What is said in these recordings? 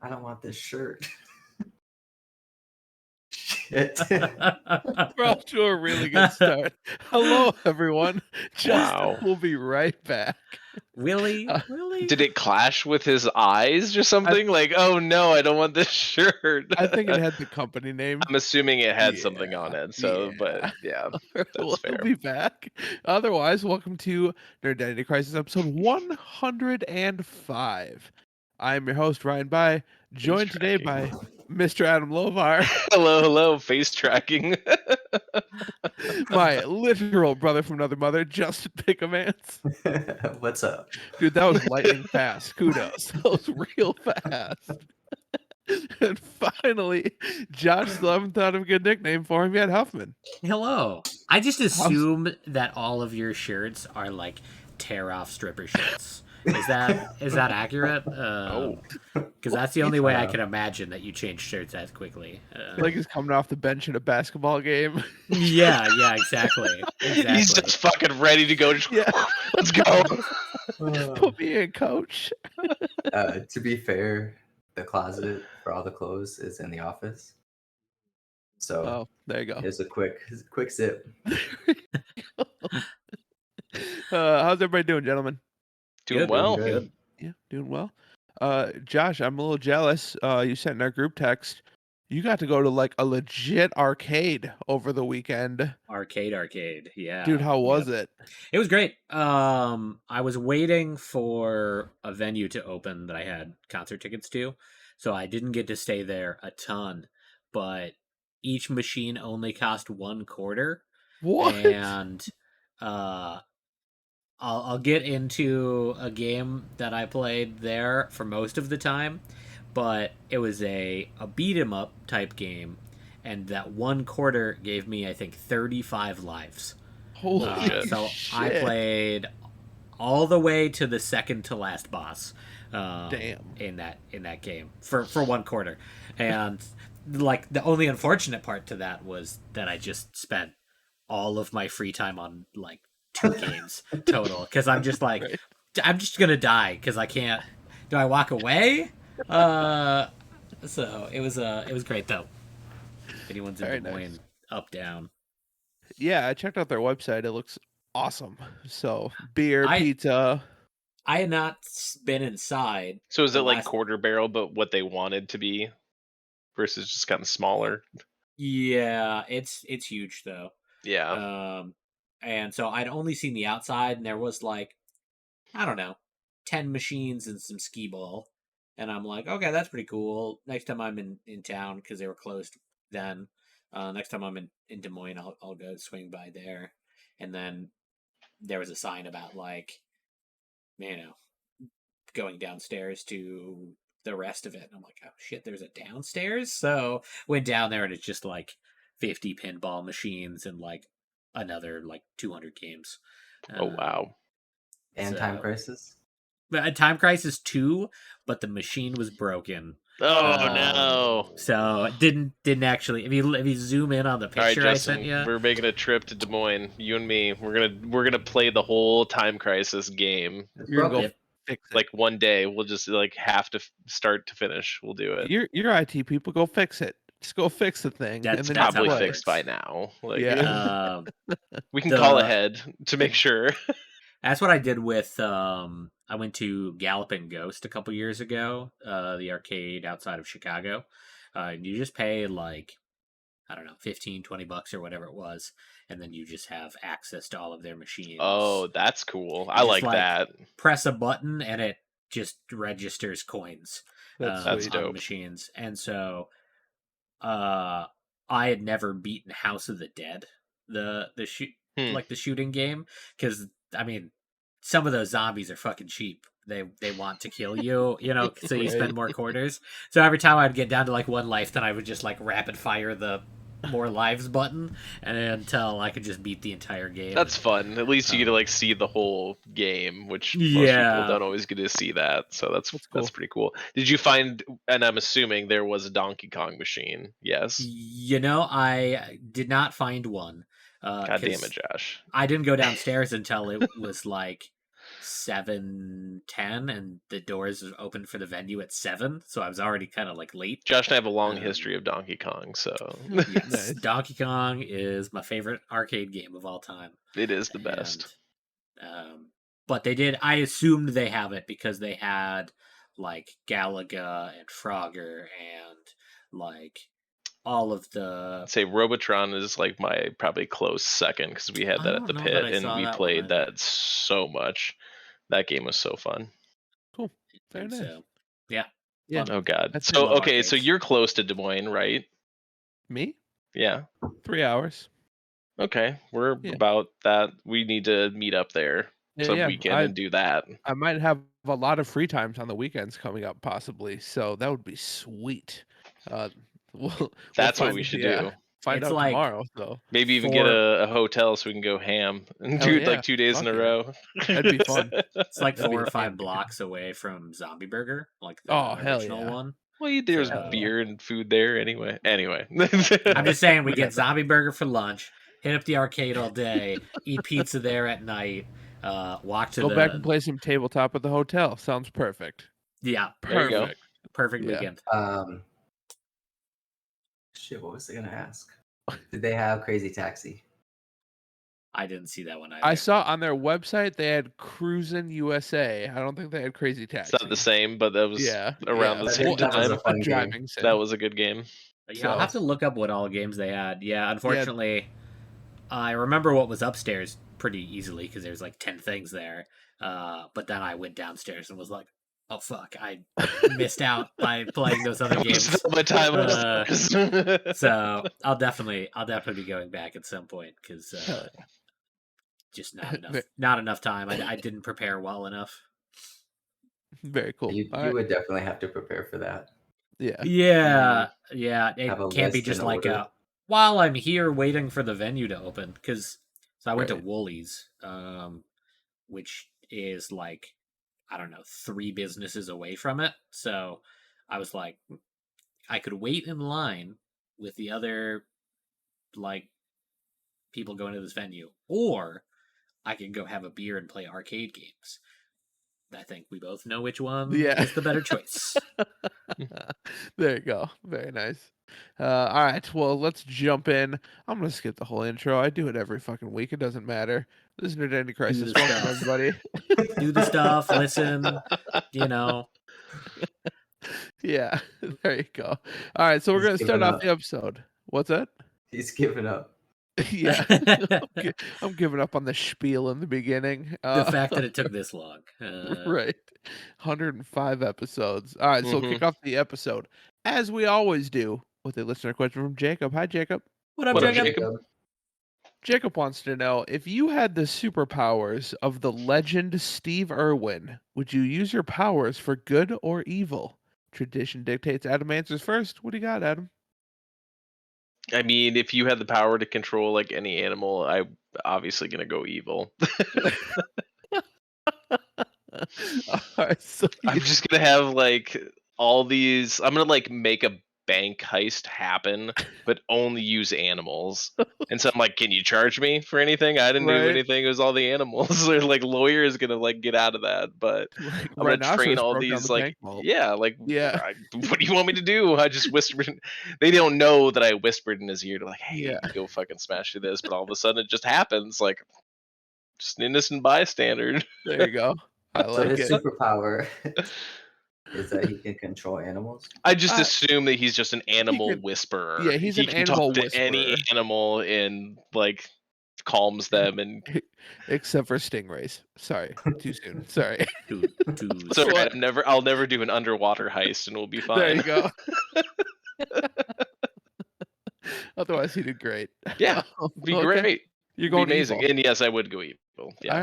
I don't want this shirt. Shit. We're off to a really good start. Hello, everyone. Wow. We'll be right back. Willie? Did it clash with his eyes or something? Like, oh no, I don't want this shirt. I think it had the company name. I'm assuming it had something on it. So, yeah. but yeah, We'll fair. be back. Otherwise, welcome to Nerd Identity Crisis episode 105. I'm your host, Ryan Bai, joined today by Mr. Adam Lovar. Hello, face tracking. My literal brother from another mother, Justin Pickamance. What's up? Dude, that was lightning fast. Kudos. That was real fast. And finally, Josh still haven't thought of a good nickname for him yet, Huffman. Hello. I just assume that all of your shirts are like tear off stripper shirts. Is that accurate? Because that's the only way I can imagine that you change shirts as quickly. Like he's coming off the bench at a basketball game. Yeah, exactly. He's just fucking ready to go. Yeah. Let's go. Put me in, coach. To be fair, the closet for all the clothes is in the office. So there you go. It's a quick zip. How's everybody doing, gentlemen? Doing well. Good. Yeah, doing well. Josh, I'm a little jealous. You sent in our group text. You got to go to like a legit arcade over the weekend. Arcade. Yeah. Dude, how was it? It was great. I was waiting for a venue to open that I had concert tickets to, so I didn't get to stay there a ton, but each machine only cost $1.25. What? And I'll get into a game that I played there for most of the time, but it was a beat 'em up type game, and that $1.25 gave me, I think, 35 lives. Holy shit. So I played all the way to the second to last boss. Damn. In that game for $1.25, and like the only unfortunate part to that was that I just spent all of my free time on like 2 games total, because I'm just like, right. I'm just gonna die because I can't. Do I walk away? So it was great though. If anyone's in Des Moines, nice. Up down. Yeah, I checked out their website. It looks awesome. So beer, pizza. I had not been inside. So is it like quarter barrel, but what they wanted to be, versus just kind of smaller? Yeah, it's huge though. Yeah. And so I'd only seen the outside, and there was like, I don't know, 10 machines and some skee ball. And I'm like, okay, that's pretty cool. Next time I'm in town, because they were closed then. Next time I'm in Des Moines, I'll go swing by there. And then there was a sign about like, you know, going downstairs to the rest of it. And I'm like, oh shit, there's a downstairs? So went down there, and it's just like 50 pinball machines and like another like 200 games. Oh wow. And Time Crisis? Time Crisis 2, but the machine was broken. Oh no. So it didn't actually, if you zoom in on the picture, all right, Justin, I sent you. We're making a trip to Des Moines. You and me. We're gonna play the whole Time Crisis game. You're gonna go fix it. Like one day we'll just like have to start to finish. We'll do it. Your IT people, go fix it. Just go fix the thing. That's probably fixed by now. Like, yeah. We can call ahead to make sure. That's what I did with I went to Galloping Ghost a couple years ago, the arcade outside of Chicago. You just pay like, I don't know, $15-$20 or whatever it was, and then you just have access to all of their machines. Oh, that's cool. I like that. Press a button and it just registers coins that's dope. on machines. And so I had never beaten House of the Dead, like the shooting game, because I mean, some of those zombies are fucking cheap. They want to kill you, so you spend more quarters. So every time I'd get down to like 1 life, then I would just like rapid fire the more lives button, and until I could just beat the entire game. That's fun. At least you get to like see the whole game, which most people don't always get to see that. So that's cool. That's pretty cool. Did you find? And I'm assuming there was a Donkey Kong machine. Yes. I did not find one. God damn it, Josh! I didn't go downstairs until it was like 7:10, and the doors opened for the venue at 7, so I was already kind of like late. Josh and I have a long history of Donkey Kong, so Yes, Nice. Donkey Kong is my favorite arcade game of all time. it is the best. And, but they did. I assumed they have it because they had like Galaga and Frogger and like all of the. I'd say Robotron is like my probably close second because we had I that at don't the know that pit I and saw we that one played either. that so much. That game was so fun. Cool. Very And nice. so, yeah. Yeah. fun. Oh god. That's So love okay, so arcades. you're close to Des Moines, right? Me? Yeah. 3 hours. Okay, we're Yeah. about that. We need to meet up there some Yeah. weekend and do that. I might have a lot of free times on the weekends coming up, possibly. So that would be sweet. We'll That's what find, we should yeah, do. find It's out like tomorrow. So Maybe even get 4. a hotel so we can go ham and Hell do it yeah. like 2 days in Fuck a yeah. row. That'd be fun. It's like That'd be 4 or a 5 damn good time. blocks away from Zombie Burger, like the Oh, hell original yeah. one. Well, there's So- beer and food there anyway. Anyway. I'm just saying, we Yeah. get Zombie Burger for lunch, hit up the arcade all day, eat pizza there at night, walk to Go the back and play some tabletop at the hotel. Sounds perfect. yeah, There you go. Perfect. perfect Yeah. weekend. Shit, what was I gonna ask? Did they have Crazy Taxi? I didn't see that one either. I saw on their website they had Cruisin' USA. I don't think they had Crazy Taxi. It's not the same, but that was around the But same that was time. a fun game. driving sim. That was a good game. Yeah, I'll have to look up what all games they had. Yeah, unfortunately, I remember what was upstairs pretty easily because there's like 10 things there. But then I went downstairs and was like, oh fuck, I missed out by playing those other games. My time upstairs. So I'll definitely be going back at some point because Hell yeah. just not enough time. I didn't prepare well enough. Very cool. You All right. would definitely have to prepare for that. Yeah. Yeah. It Have a can't be list just in like order. while I'm here waiting for the venue to open. So I went to Right. Woolies, which is like, I don't know, 3 businesses away from it. So I was like, I could wait in line with the other like people going to this venue, or I can go have a beer and play arcade games. I think we both know which one is the better choice. There you go. Very nice. All right. Well, let's jump in. I'm gonna skip the whole intro. I do it every fucking week. It doesn't matter. This is Nerd Identity Crisis. the Welcome, stuff. everybody. Do the stuff, listen, Yeah. There you go. All right. So we're He's gonna start giving off up. the episode. What's that? He's giving up. Yeah. I'm giving up on the spiel in the beginning. The fact that it took this long. Right. 105 episodes. All right, so kick off the episode, as we always do, with a listener question from Jacob. Hi, Jacob. What up, What up, Jacob? Jacob? Jacob wants to know, if you had the superpowers of the legend Steve Irwin, would you use your powers for good or evil? Tradition dictates Adam answers first. What do you got, Adam? I mean, if you had the power to control like any animal, I'm obviously gonna go evil. All right, so I'm just gonna have like all these. I'm gonna like make a bank heist happen, but only use animals. And so I'm like, can you charge me for anything? I didn't do Right. anything. It was all the animals. Or like lawyer is gonna like get out of that, but like, I'm gonna train rhinoceros all broke down these the like bank vault. yeah, like Yeah. what do you want me to do? I just whispered. They don't know that I whispered in his ear to like, hey, Yeah. go fucking smash through this. But all of a sudden it just happens. Like just an innocent bystander. There you go. I So like his it. superpower is that he can control animals. I just Uh, assume that he's just an animal can- whisperer. yeah, he's he an can animal talk to any whisperer. animal and like calms them and Except for stingrays. Sorry, too soon. Sorry. it's all right. I'll never do an underwater heist and we'll be fine. There you go. Otherwise, he did great. Yeah, be Okay. great. You're Be going amazing. evil. And yes, I would go evil. Yeah. All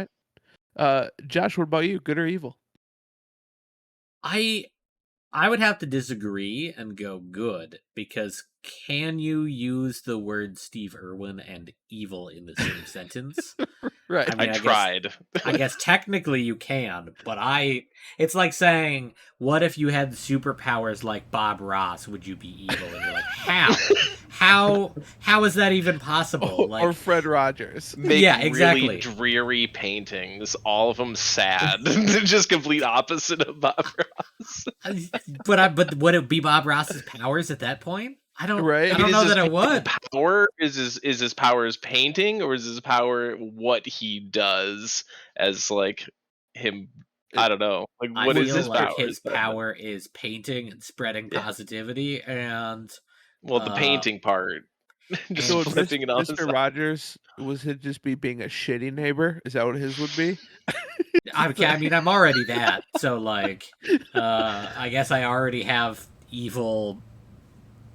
right. Josh, what about you? Good or evil? I would have to disagree and go good, because can you use the word Steve Irwin and evil in the same sentence? Right. I mean, I tried. I guess technically you can, but it's like saying, what if you had superpowers like Bob Ross? Would you be evil? And you're like, how is that even possible? Or Fred Rogers. Make Yeah, really exactly. dreary paintings, all of them sad. Just complete opposite of Bob Ross. But would it be Bob Ross's powers at that point? I don't Right. I don't know is that it would. power is his power his painting, or is his power what he does as like him? I don't know. Like, I what is feel his like power? his power is painting and spreading Yeah. positivity, and Well, the painting part, just So flipping it on his Mr. side. Rogers was it just being a shitty neighbor? Is that what his would be? I mean, I'm already that. So like, I guess I already have evil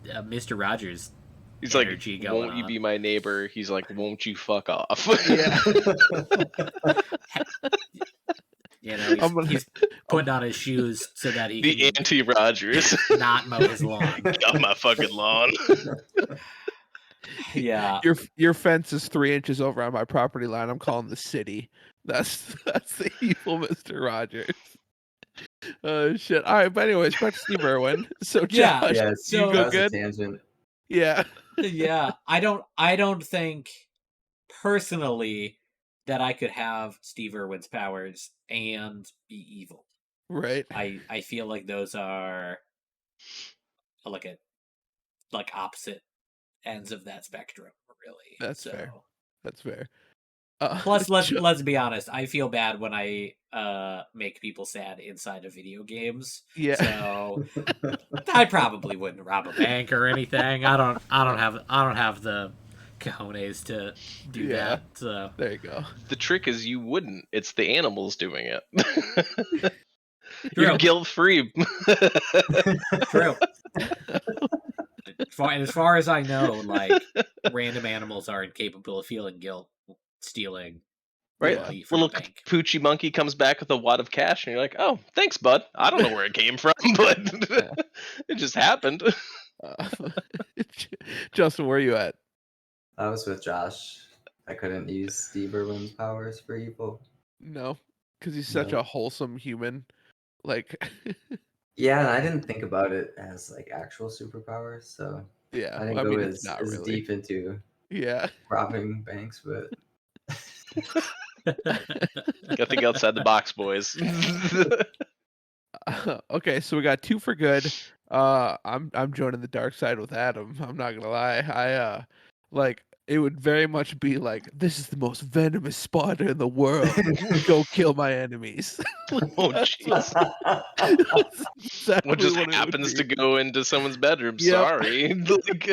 Mr. Rogers He's like, energy going "Won't you on. be my neighbor?" He's like, "Won't you fuck off?" Yeah. You know, I'm gonna- he's putting on his shoes so that he The can anti-Rogers. not mow his lawn. Get off my fucking lawn. Yeah. Your fence is 3 inches over on my property line. I'm calling the city. That's the evil Mr. Rogers. Oh shit. All right, but anyways, back to Steve Irwin. So Yeah, Josh, Yeah, so- you that go was a good? tangent. Yeah. Yeah. I don't think personally that I could have Steve Irwin's powers and be evil. Right. I feel like those are like opposite ends of that spectrum, really. That's fair. That's fair. Plus, let's be honest. I feel bad when I make people sad inside of video games. Yeah. So I probably wouldn't rob a bank or anything. I don't have the cojones to do Yeah. that. So There you go. The trick is you wouldn't. It's the animals doing it. True. You're guilt-free. True. As far as I know, like random animals are incapable of feeling guilt stealing Right? money from a Little bank. Poochie monkey comes back with a wad of cash, and you're like, "Oh, thanks, bud. I don't know where it came from, but it just happened." Justin, where are you at? I was with Josh. I couldn't use Steve Irwin's powers for evil. No, because he's such No. a wholesome human. Like, Yeah, and I didn't think about it as like actual superpowers, so yeah. I didn't I go mean, as, it's not as really. deep into Yeah. robbing banks, but Gotta think outside the box, boys. Okay, so we got 2 for good. I'm joining the dark side with Adam. I'm not gonna lie. I like it would very much be like, this is the most venomous spider in the world. Go kill my enemies. Oh, jeez. That's exactly What just it would happens to be. go into someone's bedroom? Yep. Sorry. Like,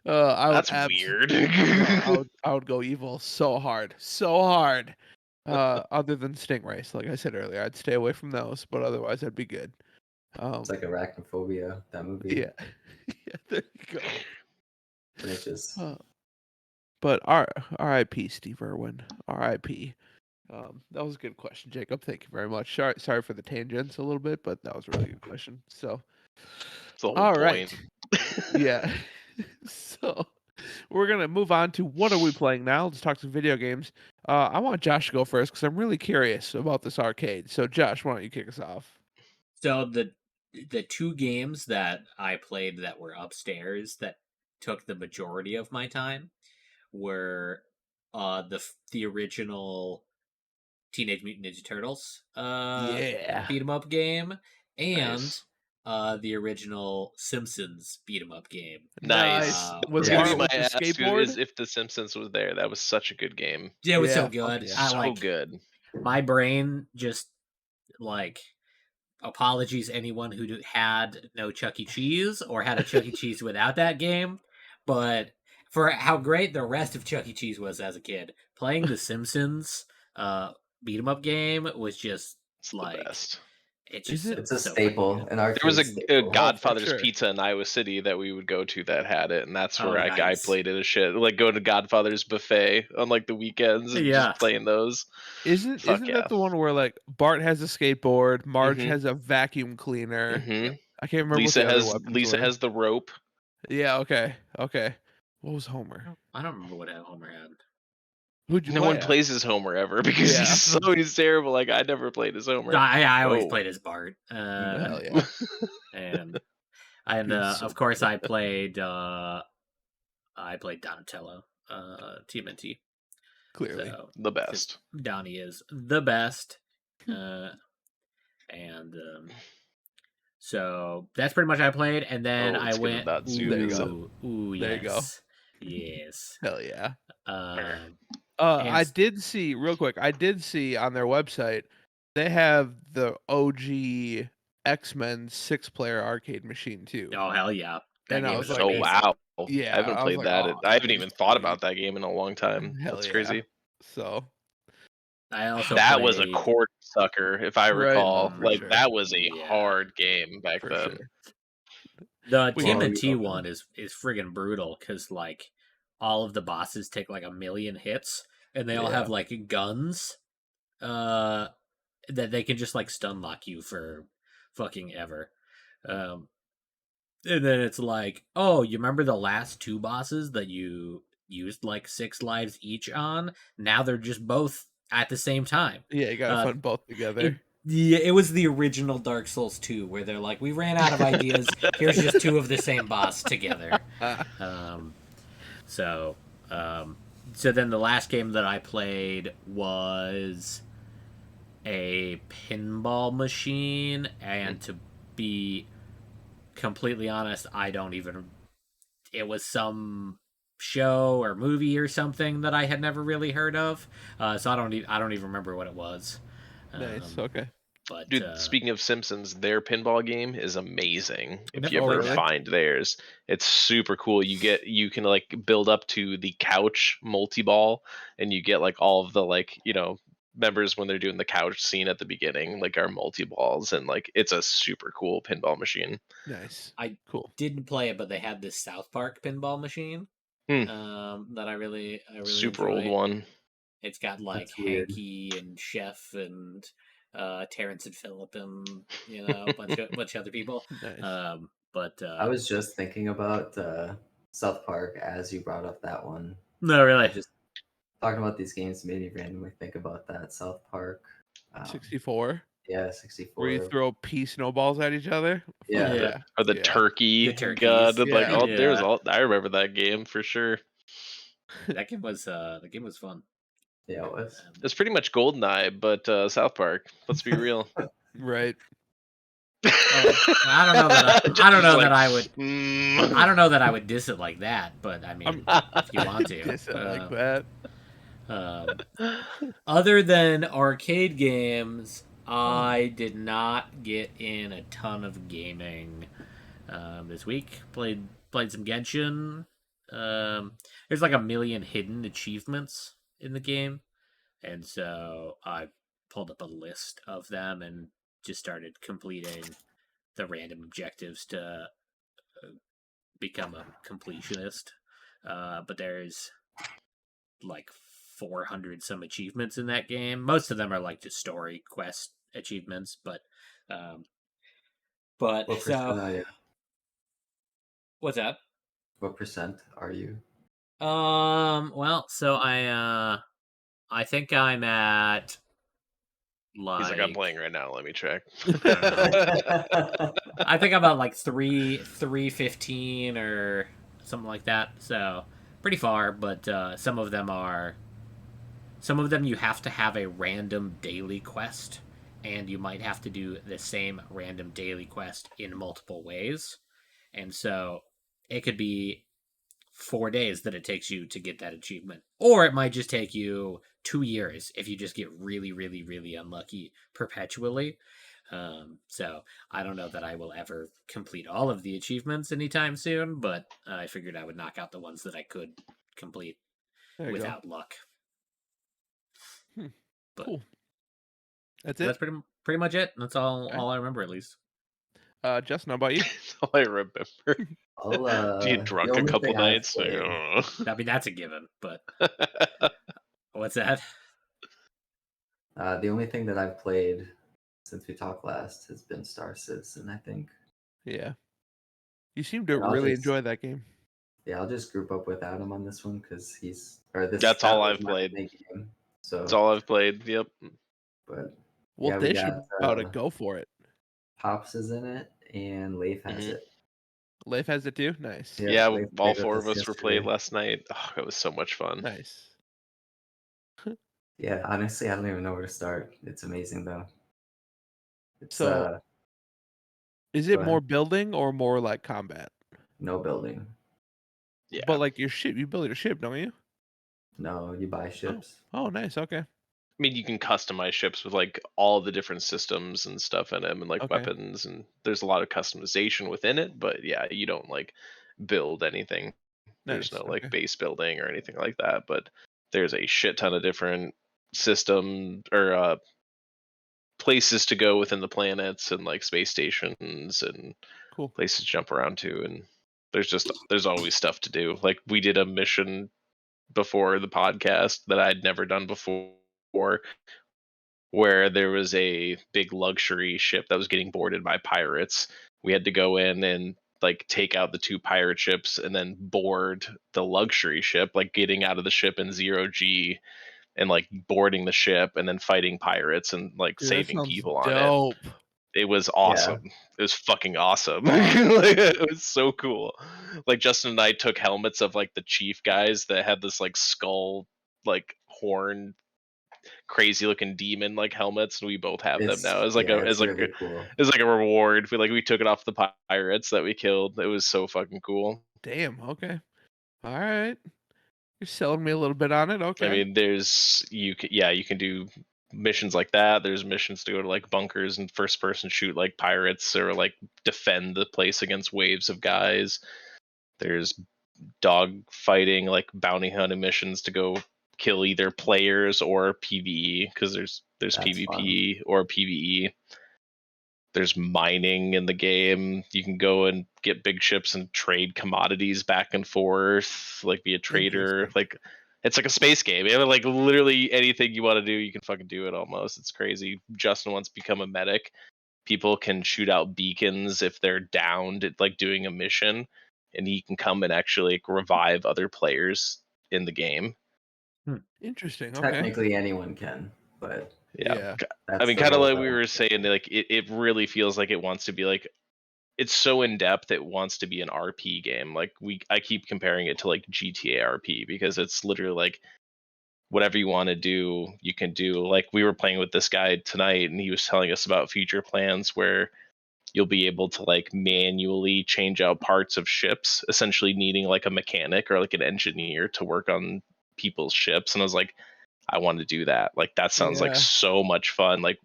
I would that's abs- weird. No, I would go evil so hard. Other than stingrays, like I said earlier, I'd stay away from those, but otherwise I'd be good. it's like Arachnophobia, that movie. Yeah. Yeah, there you go. And it just But R.I.P. Steve Irwin. R.I.P. That was a good question, Jacob. Thank you very much. Sorry for the tangents a little bit, but that was a really good question. So, That's the whole all point. right. Yeah. So, we're gonna move on to what are we playing now? Let's talk some video games. I want Josh to go first because I'm really curious about this arcade. So, Josh, why don't you kick us off? So the 2 games that I played that were upstairs that took the majority of my time were the original Teenage Mutant Ninja Turtles Yeah. beat 'em up game and Nice. the original Simpsons beat 'em up game. Nice. Was The yeah. Bart reason with I the asked you skateboard? is if The Simpsons was there. That was such a good game. Yeah, it was so Yeah, fuck good. yeah. I So like good. my brain just like apologies anyone who had no Chuck E. Cheese or had a Chuck E. Cheese without that game, but for how great the rest of Chuck E. Cheese was as a kid, playing the Simpsons beat 'em up game was just It's the like best. it's Is just it? it's a so staple. fucking good. An arcade There was a staple. Godfather's sure. Pizza in Iowa City that we would go to that had it, and that's Oh, where I nice. played it as shit. Like go to Godfather's buffet on like the weekends and Yeah. just playing those. Isn't Fuck yeah. that the one where like Bart has a skateboard, Marge Mhm. has a vacuum cleaner? Mhm. I can't remember Lisa what the other has weapons Lisa were. has the rope. Yeah, okay. What was Homer? I don't remember what Homer had. Who'd you No play one as? plays his Homer ever because Yeah. he's terrible. Like I never played as Homer. I always Oh. played as Bart. Hell yeah. And He was so of course good. I played Donatello, Tmnt. Clearly. So The best. Donnie is the best. And so that's pretty much I played, and then Oh, I it's gonna went. not zoom There you this go. up. Ooh, There you go. yes, yes. Hell yeah. And I did see real quick. I did see on their website they have the OG X-Men 6-player arcade machine too. oh hell yeah, that And I game was is like, Oh amazing. wow. yeah, I haven't I was played like, that. oh, I haven't that'd even be thought sweet. about that game in a long time. Hell That's yeah. crazy. So I also That was a played cord sucker, if I Right. recall. For Like sure. that was a Yeah. hard game back for then. sure. the We got- TMNT one is friggin' brutal because like all of the bosses take like 1,000,000 hits, and they all Yeah. have like guns, that they can just like stun lock you for fucking ever. And then it's like, oh, you remember the last two bosses that you used like 6 lives each on? Now they're just both at the same time. Yeah, you gotta find both together. It was the original Dark Souls 2 where they're like, we ran out of ideas. Here's just 2 of the same boss together. So then the last game that I played was a pinball machine, and to be completely honest, I don't even. It was some show or movie or something that I had never really heard of, so I don't even remember what it was. Nice. Okay. But Dude, speaking of Simpsons, their pinball game is amazing. If never you ever played that. find theirs, it's super cool. You can like build up to the couch multi-ball, and you get like all of the like, members when they're doing the couch scene at the beginning, like are multi-balls, and like it's a super cool pinball machine. Nice. I Cool. didn't play it, but they had this South Park pinball machine Hmm. that I really Super enjoy. old one. It's got like That's weird. Hanky and Chef and Terrence and Phillip and a bunch of other people. Nice. But I was just thinking about South Park as you brought up that one. no, really. Just talking about these games made me randomly think about that South Park. 64. Yeah, 64. Where you throw pea snowballs at each other. Yeah. Yeah. Or the Yeah. turkey The turkeys. god. Like Yeah. there's all I remember that game for sure. That game was fun. Yeah, it was. It's pretty much GoldenEye, but South Park. Let's be real. Right. I don't know that I don't know that I would. Mm. I don't know that I would diss it like that, but I mean, if you want to, Diss it like that. Other than arcade games, I did not get in a ton of gaming this week. Played some Genshin. There's like 1,000,000 hidden achievements in the game, and so I pulled up a list of them and just started completing the random objectives to become a completionist. But there's like 400 some achievements in that game. Most of them are like just story quest achievements, but What percent are you? what's that? What percent are you? Well, so I think I'm at like, He's like, I'm playing right now. Let me check. I think I'm at like 315 or something like that. So pretty far, but some of them you have to have a random daily quest, and you might have to do the same random daily quest in multiple ways. And so it could be 4 days that it takes you to get that achievement, or it might just take you 2 years if you just get really, really, really unlucky perpetually. So I don't know that I will ever complete all of the achievements anytime soon, but I figured I would knock out the ones that I could complete without luck. But cool. That's that's it. pretty much it. That's all I remember, at least. Justin, how about you? That's all I remember. You drunk a couple nights? I mean, that's a given, but what's that? The only thing that I've played since we talked last has been Star Citizen, I think. Yeah. You seem to And I'll really just- enjoy that game. Yeah, I'll just group up with Adam on this one because That's that all was I've my played. main game. That's So, all I've played. Yep. but Well, yeah, we Dish got about it. Go for it. Pops is in it and Leif has Mhm. it. Leif has it too. Nice. Yeah, Yeah, Leif all played with 4 of us us were played yesterday. last night. Oh, it was so much fun. Nice. Yeah, honestly, I don't even know where to start. It's amazing though. It's So, is go it ahead. more building or more like combat? No building. Yeah. But like your ship, you build your ship, don't you? No, you buy Oh, ships. oh, nice. Okay, I mean, you can customize ships with like all the different systems and stuff in them and like okay, weapons, and there's a lot of customization within it, but yeah, you don't like build anything. There's nice. no like Okay, base building or anything like that, but there's a shit ton of different system or places to go within the planets and like space stations and cool. places to jump around to, and there's always stuff to do. Like we did a mission before the podcast that I'd never done before, where there was a big luxury ship that was getting boarded by pirates. We had to go in and like take out the 2 pirate ships and then board the luxury ship, like getting out of the ship in 0G and like boarding the ship and then fighting pirates and like Dude, that saving sounds people on it. dope. It was Yeah, awesome. It was fucking awesome. Like, it was so cool. Like Justin and I took helmets of like the chief guys that had this like skull, like horn, crazy looking demon like helmets, and we both have them now as like a it's really cool. as like a reward. We took it off the pirates that we killed. It was so fucking cool. Damn. Okay. All right. You're selling me a little bit on it. I Okay. mean, you can do missions like that. There's missions to go to like bunkers and first person shoot like pirates or like defend the place against waves of guys. There's dog fighting like bounty hunting missions to go kill either players or PvE, because there's That's fun. PvP or PvE. There's mining in the game. You can go and get big ships and trade commodities back and forth, like be a trader. Interesting. Like it's like a space game. You know, like literally anything you want to do, you can fucking do it almost. It's crazy. Justin wants to become a medic. People can shoot out beacons if they're downed at like doing a mission, and he can come and actually like, revive other players in the game. Interesting. Okay. Technically, anyone can, but Yeah. Yeah. I that's mean, the kind of role like that we I were play. saying, like it really feels like it wants to be like it's so in depth it wants to be an RP game. Like I keep comparing it to like GTA RP because it's literally like whatever you want to do, you can do. Like we were playing with this guy tonight and he was telling us about future plans where you'll be able to like manually change out parts of ships, essentially needing like a mechanic or like an engineer to work on people's ships. And I was like, I want to do that. Like that sounds like Yeah. so much fun. Like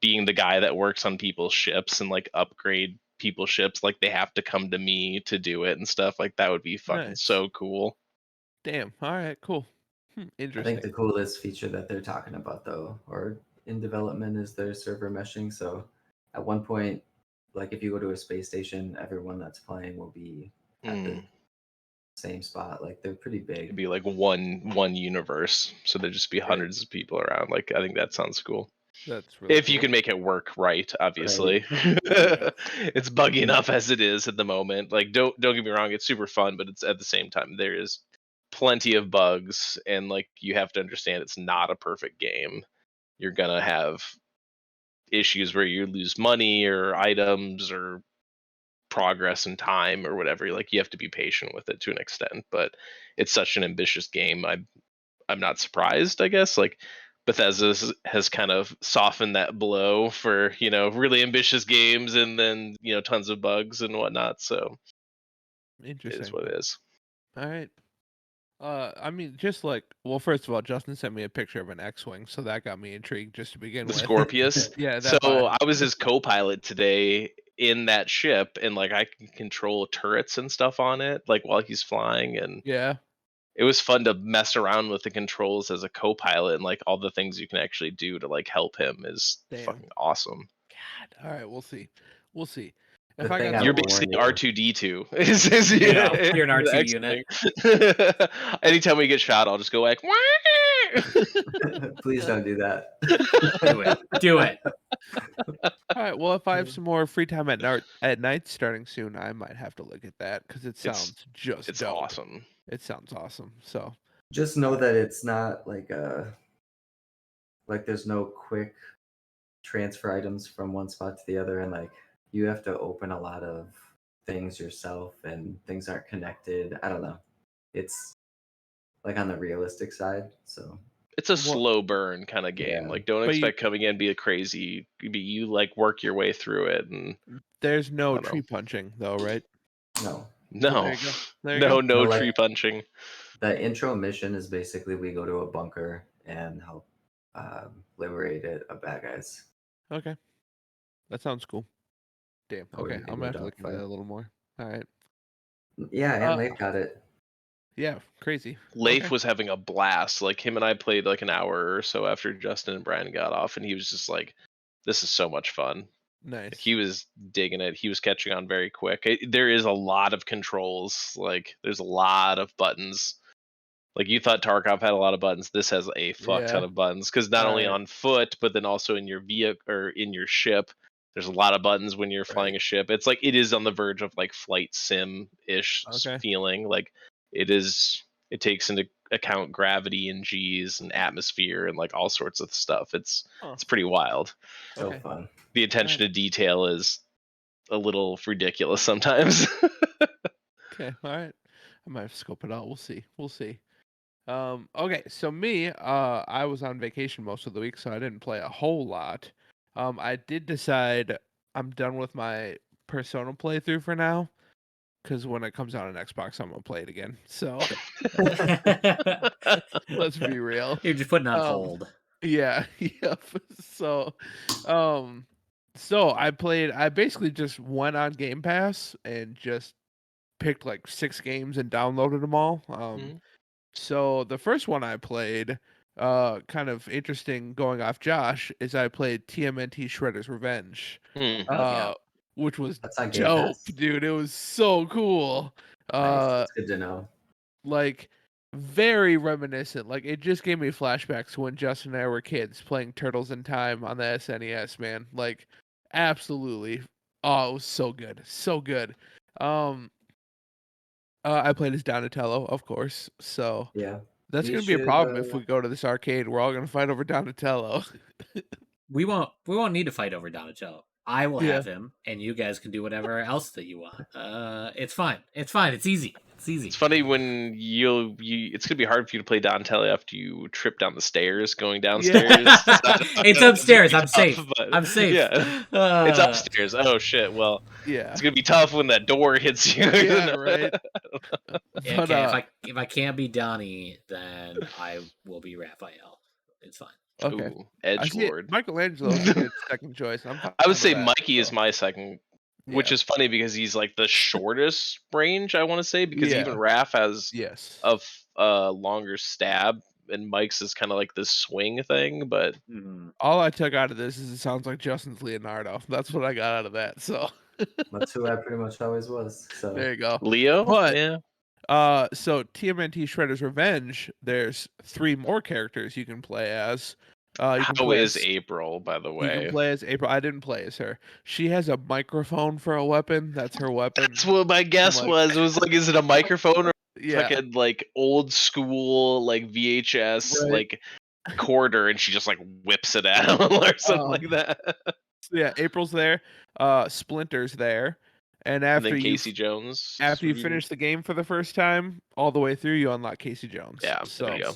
being the guy that works on people's ships and like upgrade people's ships, like they have to come to me to do it and stuff. Like that would be fucking Nice. so cool. Damn. All right. Cool. I think Interesting. the coolest feature that they're talking about, though, or in development, is their server meshing. So at one point, like if you go to a space station, everyone that's playing will be at the Mm. same spot. Like they're pretty It'd big. be like one universe, so the'd just be Right. hundreds of people around. Like I think that sounds cool. That's really If you cool. can make it work right, Right. obviously. Yeah. It's buggy enough as it is at the moment. Like don't get me wrong, it's super fun, but it's at the same time there is plenty of bugs, and like you have to understand it's not a perfect game. You're gonna have issues where you lose money or items or progress and time or whatever. Like you have to be patient with it to an extent, but it's such an ambitious game. I'm not surprised, I guess. Like Bethesda has kind of softened that blow for, really ambitious games and then, tons of bugs and whatnot. So it is Interesting. what it is. All right. I mean, just like, well, first of all, Justin sent me a picture of an X-wing, so that got me intrigued just to begin The with. Scorpius. Yeah, So that vibe. I was his co-pilot today in that ship, and like I can control turrets and stuff on it, like while he's flying, and Yeah. it was fun to mess around with the controls as a co-pilot and like all the things you can actually do to like help him is Damn. fucking awesome. God. All right. We'll see. We'll see. The If I thing got I You're will some, warn basically you. R2D2. Yeah, you're an The R2 unit. X-Wing. Anytime we get shot, I'll just go like, "Wah!" Please don't do that. Do it. Do it. All right. Well, if I have some more free time at night starting soon, I might have to look at that because it sounds just It's dope. awesome. It sounds awesome. So Just know that it's not like there's no quick transfer items from one spot to the other, and like you have to open a lot of things yourself, and things aren't connected. I don't know. It's like on the realistic side, so It's a Well, slow burn kind of game. yeah. Like, don't But expect coming in be a crazy. You like work your way through it, and there's no don't know. tree punching though, right? No. no, There you go. There you no, go. no So, like, tree punching. the intro mission is basically we go to a bunker and help liberate it of bad guys. Okay. That sounds cool. Damn. Or Okay. you can I'm go gonna have to look into that dogfight. a little more. All right. Yeah, and Uh, Leif got it. Yeah. Crazy. Leif Okay. was having a blast. Like him and I played like an hour or so after Justin and Brian got off, and he was just like, "This is so much fun." Nice. He was digging it. He was catching on very quick. There is a lot of controls. Like there's a lot of buttons. Like you thought Tarkov had a lot of buttons. This has a fuck ton Yeah. of buttons because not only Right. on foot, but then also in your vehicle or in your ship. There's a lot of buttons when you're flying Right. a ship. It's like it is on the verge of like flight sim ish Okay. feeling. Like it is. It takes into account gravity and G's and atmosphere and like all sorts of stuff. Huh. It's pretty wild. So Okay. fun. The attention to detail is a little ridiculous sometimes. Okay. All right. I might have to scope it out. We'll see. We'll see. Okay, so me, I was on vacation most of the week, so I didn't play a whole lot. I did decide I'm done with my Persona playthrough for now, because when it comes out on Xbox, I'm gonna play it again. So let's be real. You're just putting on Um, hold. yeah, yep. So, um, I basically just went on Game Pass and just picked like 6 games and downloaded them all. Mhm. So the first one I played, kind of interesting going off Josh, is I played TMNT Shredder's Revenge, Hmm. Oh yeah. which was That's on Game dope, Pass. dude. It was so cool. Nice. Uh, That's good to know. like very reminiscent. Like it just gave me flashbacks to when Justin and I were kids playing Turtles in Time on the SNES, man. Like absolutely. Oh, it was so good. So good. Um I played as Donatello, of course. So Yeah. that's We gonna be a should problem if we go to this arcade. We're all gonna fight over Donatello. We won't need to fight over Donatello. I will Yeah. have him, and you guys can do whatever else that you want. It's fine. It's fine. It's easy. It's easy. It's funny when it's gonna be hard for you to play Donatello after you trip down the stairs going downstairs. It's upstairs. I'm safe. But I'm safe. yeah, it's Uh, upstairs. Oh shit. Well, Yeah. it's gonna be tough when that door hits you. Yeah, right. yeah, But okay, if I can't be Donnie, then I will be Raphael. It's fine. okay. Ooh, I see it. edgelord. Michelangelo's a good second choice. I'm fine I would with say that. Mikey is So, my second, which yeah. is funny because he's like the shortest range. I want to say because even Yeah. Raph has Yes. a longer stab, and Mike's is kind of like this swing thing. But Mhm. All I took out of this is it sounds like Justin's Leonardo. That's what I got out of that. So That's who I pretty much always was. So there you go. Leo, But yeah, so TMNT Shredder's Revenge, there's 3 more characters you can play as. You can how play is as April, by the You can way? play as April. I didn't play as her. She has a microphone for a weapon. That's her weapon. That's what my I'm guess like, was. It was like, is it a microphone or yeah, fucking like old school like VHS right. like quarter, and she just like whips it at him or something like that. So yeah, April's there. Splinter's there. And And then Casey Jones. after you finish the game for the first time, all the way through, you unlock Casey Jones. Yeah, there So you go.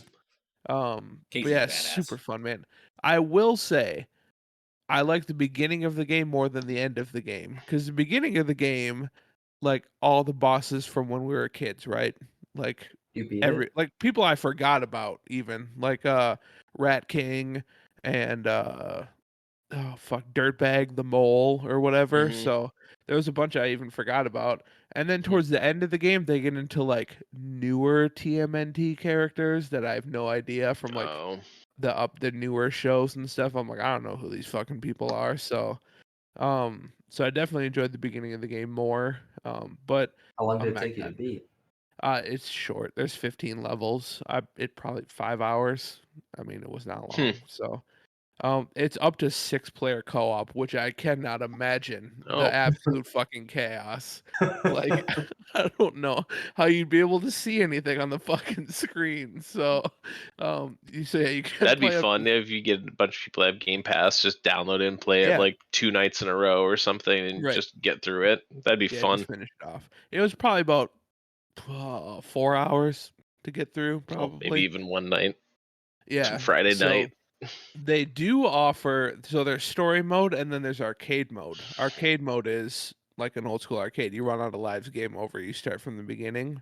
but Casey's yeah, badass. super fun, man. I will say I like the beginning of the game more than the end of the game. Because the beginning of the game, like all the bosses from when we were kids, right? Like you beat it? people I forgot about even. Like Rat King and oh fuck, Dirtbag the Mole or whatever. Hmm. So there was a bunch I even forgot about. And then towards the end of the game, they get into like newer TMNT characters that I have no idea from like Oh, the newer shows and stuff. I'm like, I don't know who these fucking people are. So I definitely enjoyed the beginning of the game more. But How long I'm did it back take you to on. beat? It's short. There's 15 levels. It probably 5 hours. I mean, it was not long. So, it's up to 6-player co-op, which I cannot imagine the Oh, absolute fucking chaos. Like, I don't know how you'd be able to see anything on the fucking screen. So, you say you can that'd be play up fun to, if you get a bunch of people that have Game Pass, just download it and play it yeah, like 2 nights in a row or something, and right. just get through it. That'd be Yeah, just fun. finish it off. It was probably about 4 hours to get through, Oh, maybe probably. even one night, Yeah. Friday So night. they do offer, so there's story mode and then there's arcade mode. Arcade mode is like an old school arcade. You run out of lives, game over. You start from the beginning.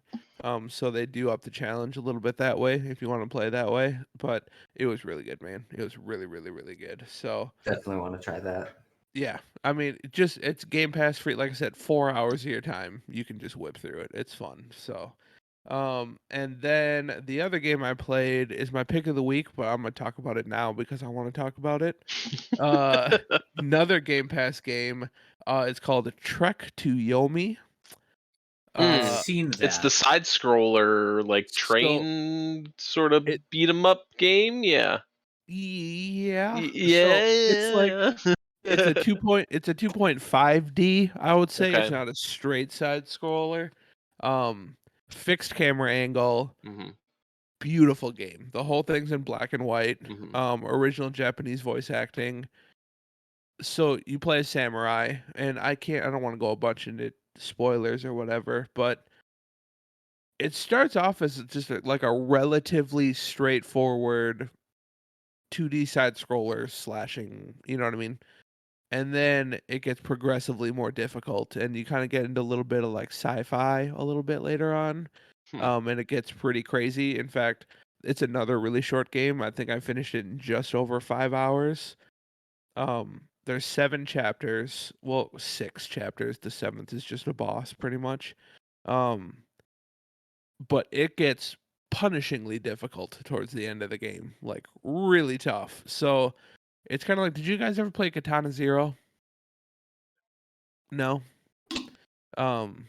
So they do up the challenge a little bit that way if you want to play that way. But it was really good, man. It was really, really, really good. So Definitely want to try that. yeah, I mean, it's Game Pass free. Like I said, 4 hours of your time, you can just whip through it. It's fun. So, and then the other game I played is my pick of the week, but I'm gonna talk about it now because I want to talk about it. Uh, another Game Pass game. It's called Trek To Yomi. I've Hmm. seen It's the that. side scroller, like So train sort of it, beat 'em up game. Yeah. yeah. So it's like Yeah. it's a 2.5D, I would say. It's Okay. not a straight side scroller. Um, Fixed camera angle, Hmm. beautiful game. The whole thing's in black and white. Hmm. Original Japanese voice acting. So you play a samurai, and I don't want to go a bunch into spoilers or whatever, but it starts off as just like a relatively straightforward 2D side scroller slashing, you know what I mean? And then it gets progressively more difficult, and you kind of get into a little bit of like sci-fi a little bit later on. Hmm. And it gets pretty crazy. In fact, it's another really short game. I think I finished it in just over 5 hours. There's 7 chapters. Well, 6 chapters. The seventh is just a boss, pretty much. Um, but it gets punishingly difficult towards the end of the game, like really tough. So it's kind of like, did you guys ever play Katana Zero? No. Um,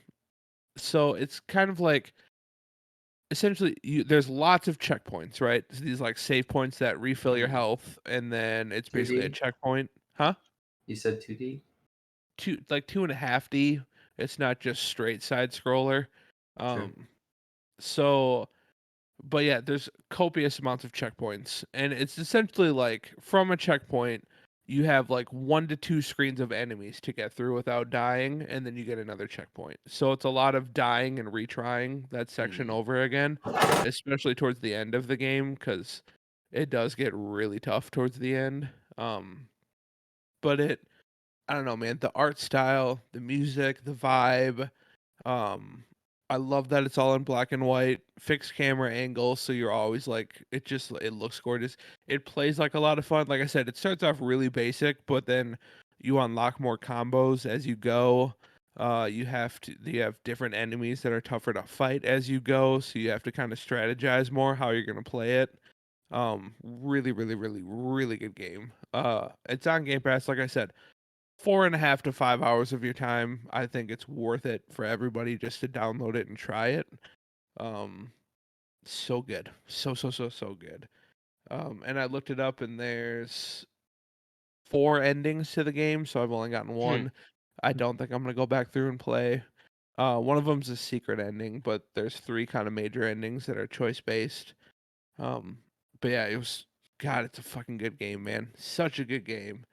so it's kind of like essentially there's lots of checkpoints, right? So these like save points that refill your Hmm. health, and then it's basically a 2D? checkpoint. Huh? You said 2D? Two and a half D. It's not just straight side scroller. Sure. Um, so but yeah, there's copious amounts of checkpoints, and it's essentially like from a checkpoint, you have like 1 to 2 screens of enemies to get through without dying, and then you get another checkpoint. So it's a lot of dying and retrying that section Hmm. over again, especially towards the end of the game, because it does get really tough towards the end. Um, but I don't know, man. The art style, the music, the vibe, um, I love that it's all in black and white, fixed camera angle, so you're always like it looks gorgeous. It plays like a lot of fun. Like I said, it starts off really basic, but then you unlock more combos as you go. You have different enemies that are tougher to fight as you go, so you have to kind of strategize more how you're gonna play it. Really, really, really, really good game. It's on Game Pass, like I said. 4.5 to 5 hours of your time. I think it's worth it for everybody just to download it and try it. Um, so good, so good. And I looked it up, and there's 4 endings to the game, so I've only gotten Hmm. one. I don't think I'm gonna go back through and play. One of them's a secret ending, but there's 3 kind of major endings that are choice based. Um, but yeah, it was God, it's a fucking good game, man. Such a good game.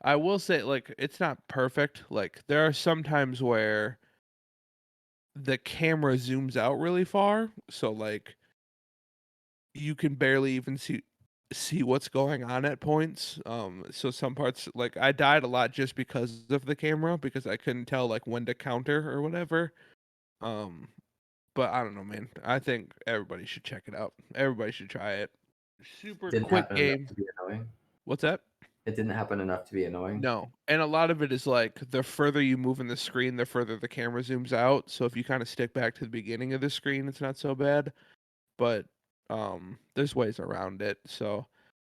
I will say, like, it's not perfect. Like, there are some times where the camera zooms out really far, so like you can barely even see what's going on at points. So some parts, like I died a lot just because of the camera because I couldn't tell like when to counter or whatever. Um, but I don't know, man. I think everybody should check it out. Everybody should try it. Super Didn't quick happen enough game. to be annoying. What's that? It didn't happen enough to be annoying. No. And a lot of it is like the further you move in the screen, the further the camera zooms out. So if you kind of stick back to the beginning of the screen, it's not so bad. But there's ways around it. So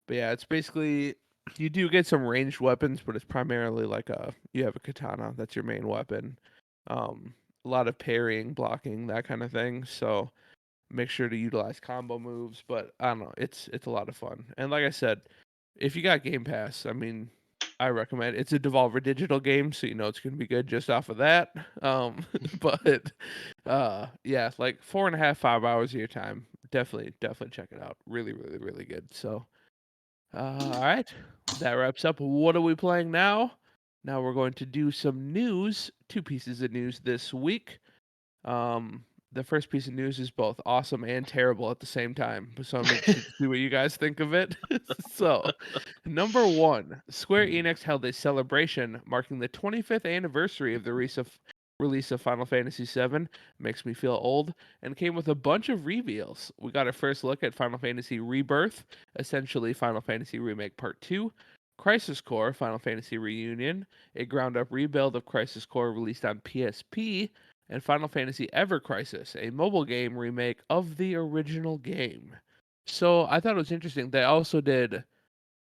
but yeah, it's basically you do get some ranged weapons, but it's primarily like you have a katana, that's your main weapon. Um a lot of parrying, blocking, that kind of thing. So make sure to utilize combo moves. But I don't know, it's a lot of fun. And like I said, if you got Game Pass, I mean, I recommend it's a Devolver Digital game, so you know it's gonna be good just off of that. But yeah, like 4.5, 5 hours of your time. Definitely check it out. Really, really, really good. So all right, that wraps up. What are we playing now? Now we're going to do some news. Two pieces of news this week. The first piece of news is both awesome and terrible at the same time. So I'm interested to see what you guys think of it. So, number one, Square Enix held a celebration marking the 25th anniversary of the release of Final Fantasy VII. Makes me feel old, and came with a bunch of reveals. We got a first look at Final Fantasy Rebirth, essentially Final Fantasy Remake Part 2. Crisis Core, Final Fantasy Reunion, a ground up rebuild of Crisis Core released on PSP, and Final Fantasy Ever Crisis, a mobile game remake of the original game. So I thought it was interesting. They also did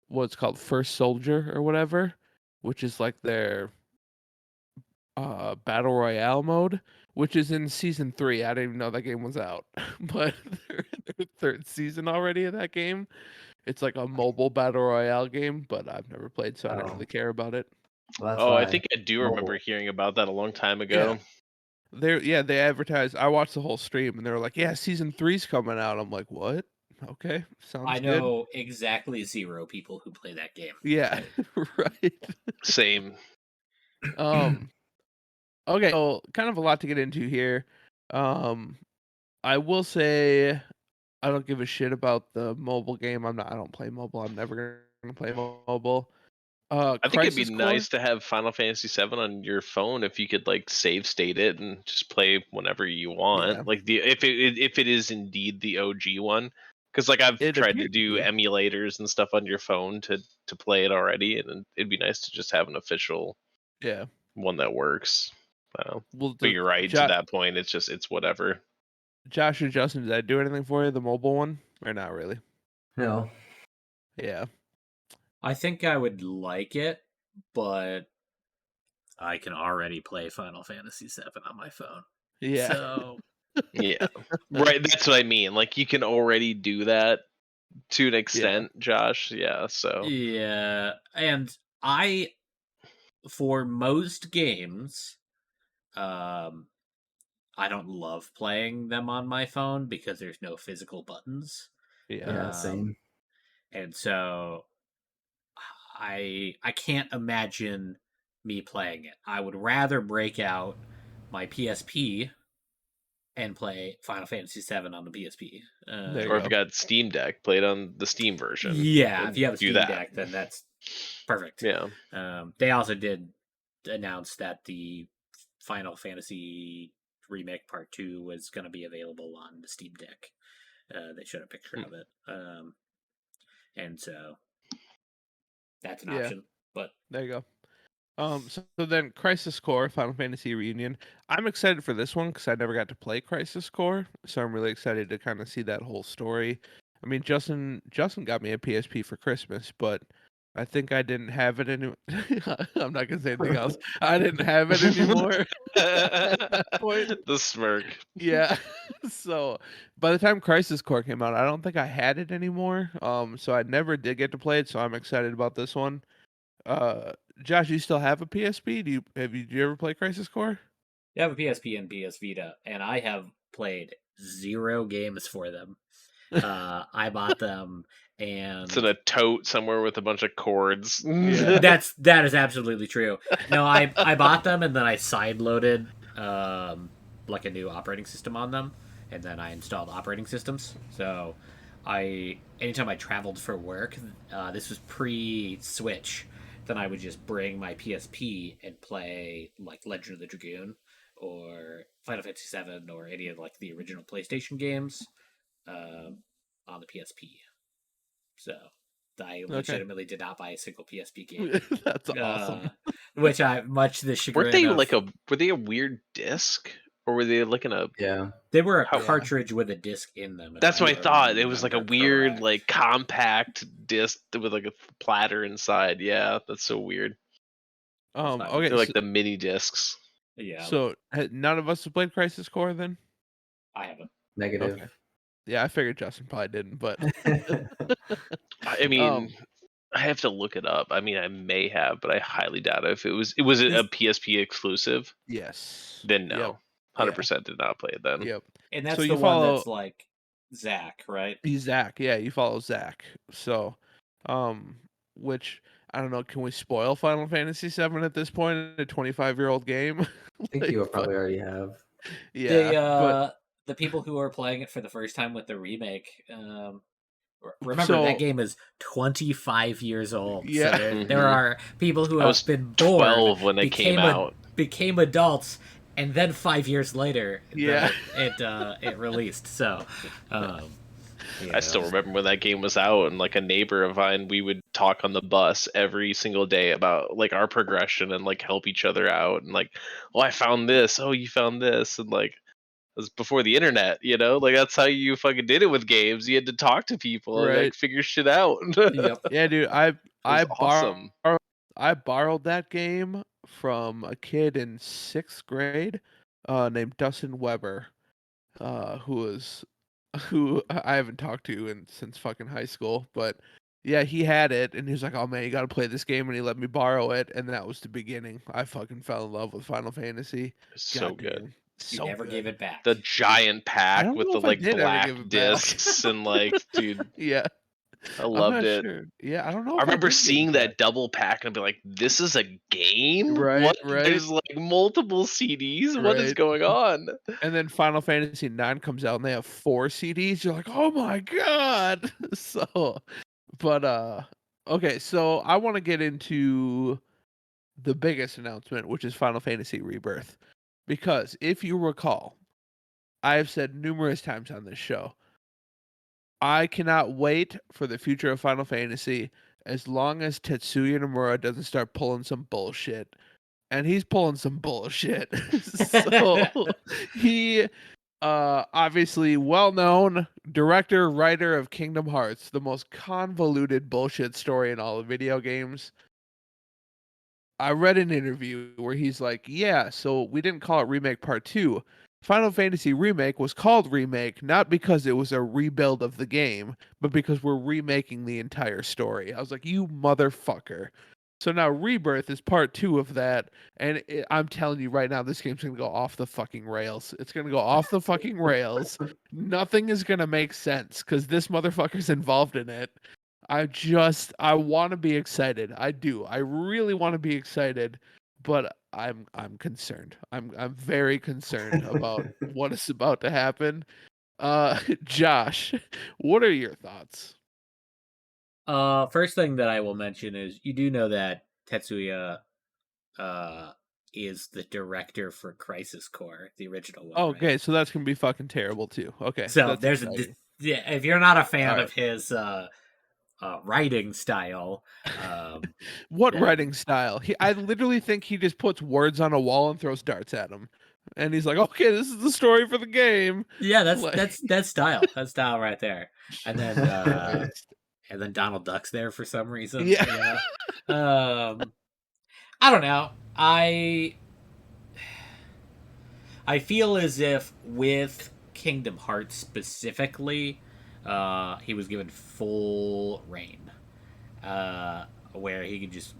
what's called First Soldier or whatever, which is like their battle royale mode, which is in season 3. I didn't even know that game was out, but they're in their third season already of that game. It's like a mobile battle royale game, but I've never played, so I don't Oh, really care about it. well, that's Oh, I why think I do remember mobile. hearing about that a long time Yeah. ago. They advertised. I watched the whole stream, and they were like, "Yeah, season 3's coming out." I'm like, "What? Okay, sounds I good." know exactly 0 people who play that game. Yeah, right. Same. Um, okay, so kind of a lot to get into here. Um, I will say I don't give a shit about the mobile game. I don't play mobile. I'm never gonna play mobile. I think it'd be Crisis Core. nice to have Final Fantasy VII on your phone if you could like save state it and just play whenever you Yeah, want. Like the if it is indeed the OG one, because like I've it tried to appeared to do be. emulators and stuff on your phone to play it already, and it'd be nice to just have an official Yeah. one that works. Well, But you're right. To that point, it's whatever. Josh or Justin, did that do anything for you? The mobile one, or not really? No, Yeah. I think I would like it, but I can already play Final Fantasy VII on my phone. Yeah. So Yeah, right. That's what I mean. Like you can already do that to an Yeah. extent, Josh. Yeah. So yeah, and I for most games, um, I don't love playing them on my phone because there's no physical buttons. Yeah. yeah, Um, same. and so I can't imagine me playing it. I would rather break out my PSP and play Final Fantasy VII on the PSP. There or you if you go. got Steam Deck, play it on the Steam version Yeah, if and you have a do Steam that. Deck, then that's perfect. Yeah. They also did announce that the Final Fantasy Remake Part 2 was going to be available on the Steam Deck. They showed a picture of it. And so that's an Yeah. option. But There you go. So then Crisis Core, Final Fantasy Reunion. I'm excited for this one because I never got to play Crisis Core, so I'm really excited to kind of see that whole story. I mean, Justin got me a PSP for Christmas, but I think I didn't have it any. I'm not gonna say anything else. I didn't have it anymore at that point. The smirk. Yeah. So by the time Crisis Core came out, I don't think I had it anymore. So I never did get to play it, so I'm excited about this one. Uh, Josh, you still have a PSP? Do you ever play Crisis Core? I have a PSP and PS Vita, and I have played 0 games for them. I bought them, It's in and a tote somewhere with a bunch of cords. Yeah. that is absolutely true. No, I bought them and then I sideloaded like a new operating system on them, and then I installed operating systems. So anytime I traveled for work, this was pre Switch. Then I would just bring my PSP and play like Legend of the Dragoon or Final Fantasy VII or any of like the original PlayStation games on the PSP. So I Okay. legitimately did not buy a single PSP game. That's awesome. Which I much to the Weren't chagrin they of. were they a weird disc? Or were they like in a Yeah, They were a how Yeah. cartridge with a disc in them. If That's I what I thought. It was like a remember weird, correct. like compact disc with like a platter inside. Yeah, that's so weird. Okay, They're like so the mini discs. Yeah, So none of us have played Crisis Core then? I haven't. Negative. Okay. Yeah, I figured Justin probably didn't, but I mean, I have to look it up. I mean, I may have, but I highly doubt it. If it was a This- PSP exclusive, yes. then Yep. no. 100% did not play it then. Yep. And So that's you the one follow that's like Zach, right? he's Zach. Yeah, you follow Zach. So, which I don't know. Can we spoil Final Fantasy VII at this point? A 25-year-old game. I think you probably already have. Yeah, but The people who are playing it for the first time with the remake, remember that so game is 25 years old. So yeah, there are people who I was have been born, 12 when it came out. became adults, and then 5 years later, Yeah. it released. So, I still remember when that game was out, and like a neighbor of mine, we would talk on the bus every single day about like our progression and like help each other out, and like, oh, I found this, oh, you found this, and like it was before the internet, you know, like that's how you fucking did it with games. You had to talk to people and right. like figure shit out. Yep. Yeah, dude. It I was awesome. I borrowed that game from a kid in 6th grade, named Dustin Weber, who I haven't talked to since fucking high school, but yeah, he had it, and he was like, "Oh man, you got to play this game," and he let me borrow it, and that was the beginning. I fucking fell in love with Final Fantasy. It's so good. Goddamn, You so never gave good. it back. The giant I pack don't with know the if I like did ever black give it back. discs and like, dude, Yeah, I I'm loved not it. sure. Yeah, I don't know I if I remember did give seeing it that back. double pack and be like, "This is a game? Right, What? right, There's like multiple CDs. What is right. going on?" And then Final Fantasy IX comes out and they have 4 CDs. You're like, "Oh my god." So, but okay, so I want to get into the biggest announcement, which is Final Fantasy Rebirth. Because if you recall, I have said numerous times on this show, I cannot wait for the future of Final Fantasy as long as Tetsuya Nomura doesn't start pulling some bullshit. And he's pulling some bullshit. So he obviously well-known director, writer of Kingdom Hearts, the most convoluted bullshit story in all of video games. I read an interview where he's like, "Yeah, so we didn't call it Remake Part 2. Final Fantasy Remake was called Remake not because it was a rebuild of the game, but because we're remaking the entire story." I was like, "You motherfucker." So now Rebirth is part 2 of that, and I'm telling you right now, this game's gonna go off the fucking rails. It's gonna go off the fucking rails. Nothing is gonna make sense because this motherfucker's involved in it. I want to be excited. I do. I really want to be excited, but I'm concerned. I'm very concerned about what is about to happen. Josh, what are your thoughts? First thing that I will mention is you do know that Tetsuya is the director for Crisis Core, the original one, right? Okay, so that's gonna be fucking terrible too. Okay, So that's there's exciting. yeah, if you're not a fan All right. of his writing style, What then writing style? I literally think he just puts words on a wall and throws darts at them, and he's like, "Okay, this is the story for the game." yeah, Like, that's style. That's style right there. And then Christ. Donald Duck's there for some reason. Yeah. You know? I don't know. I feel as if with Kingdom Hearts specifically, he was given full reign, where he could just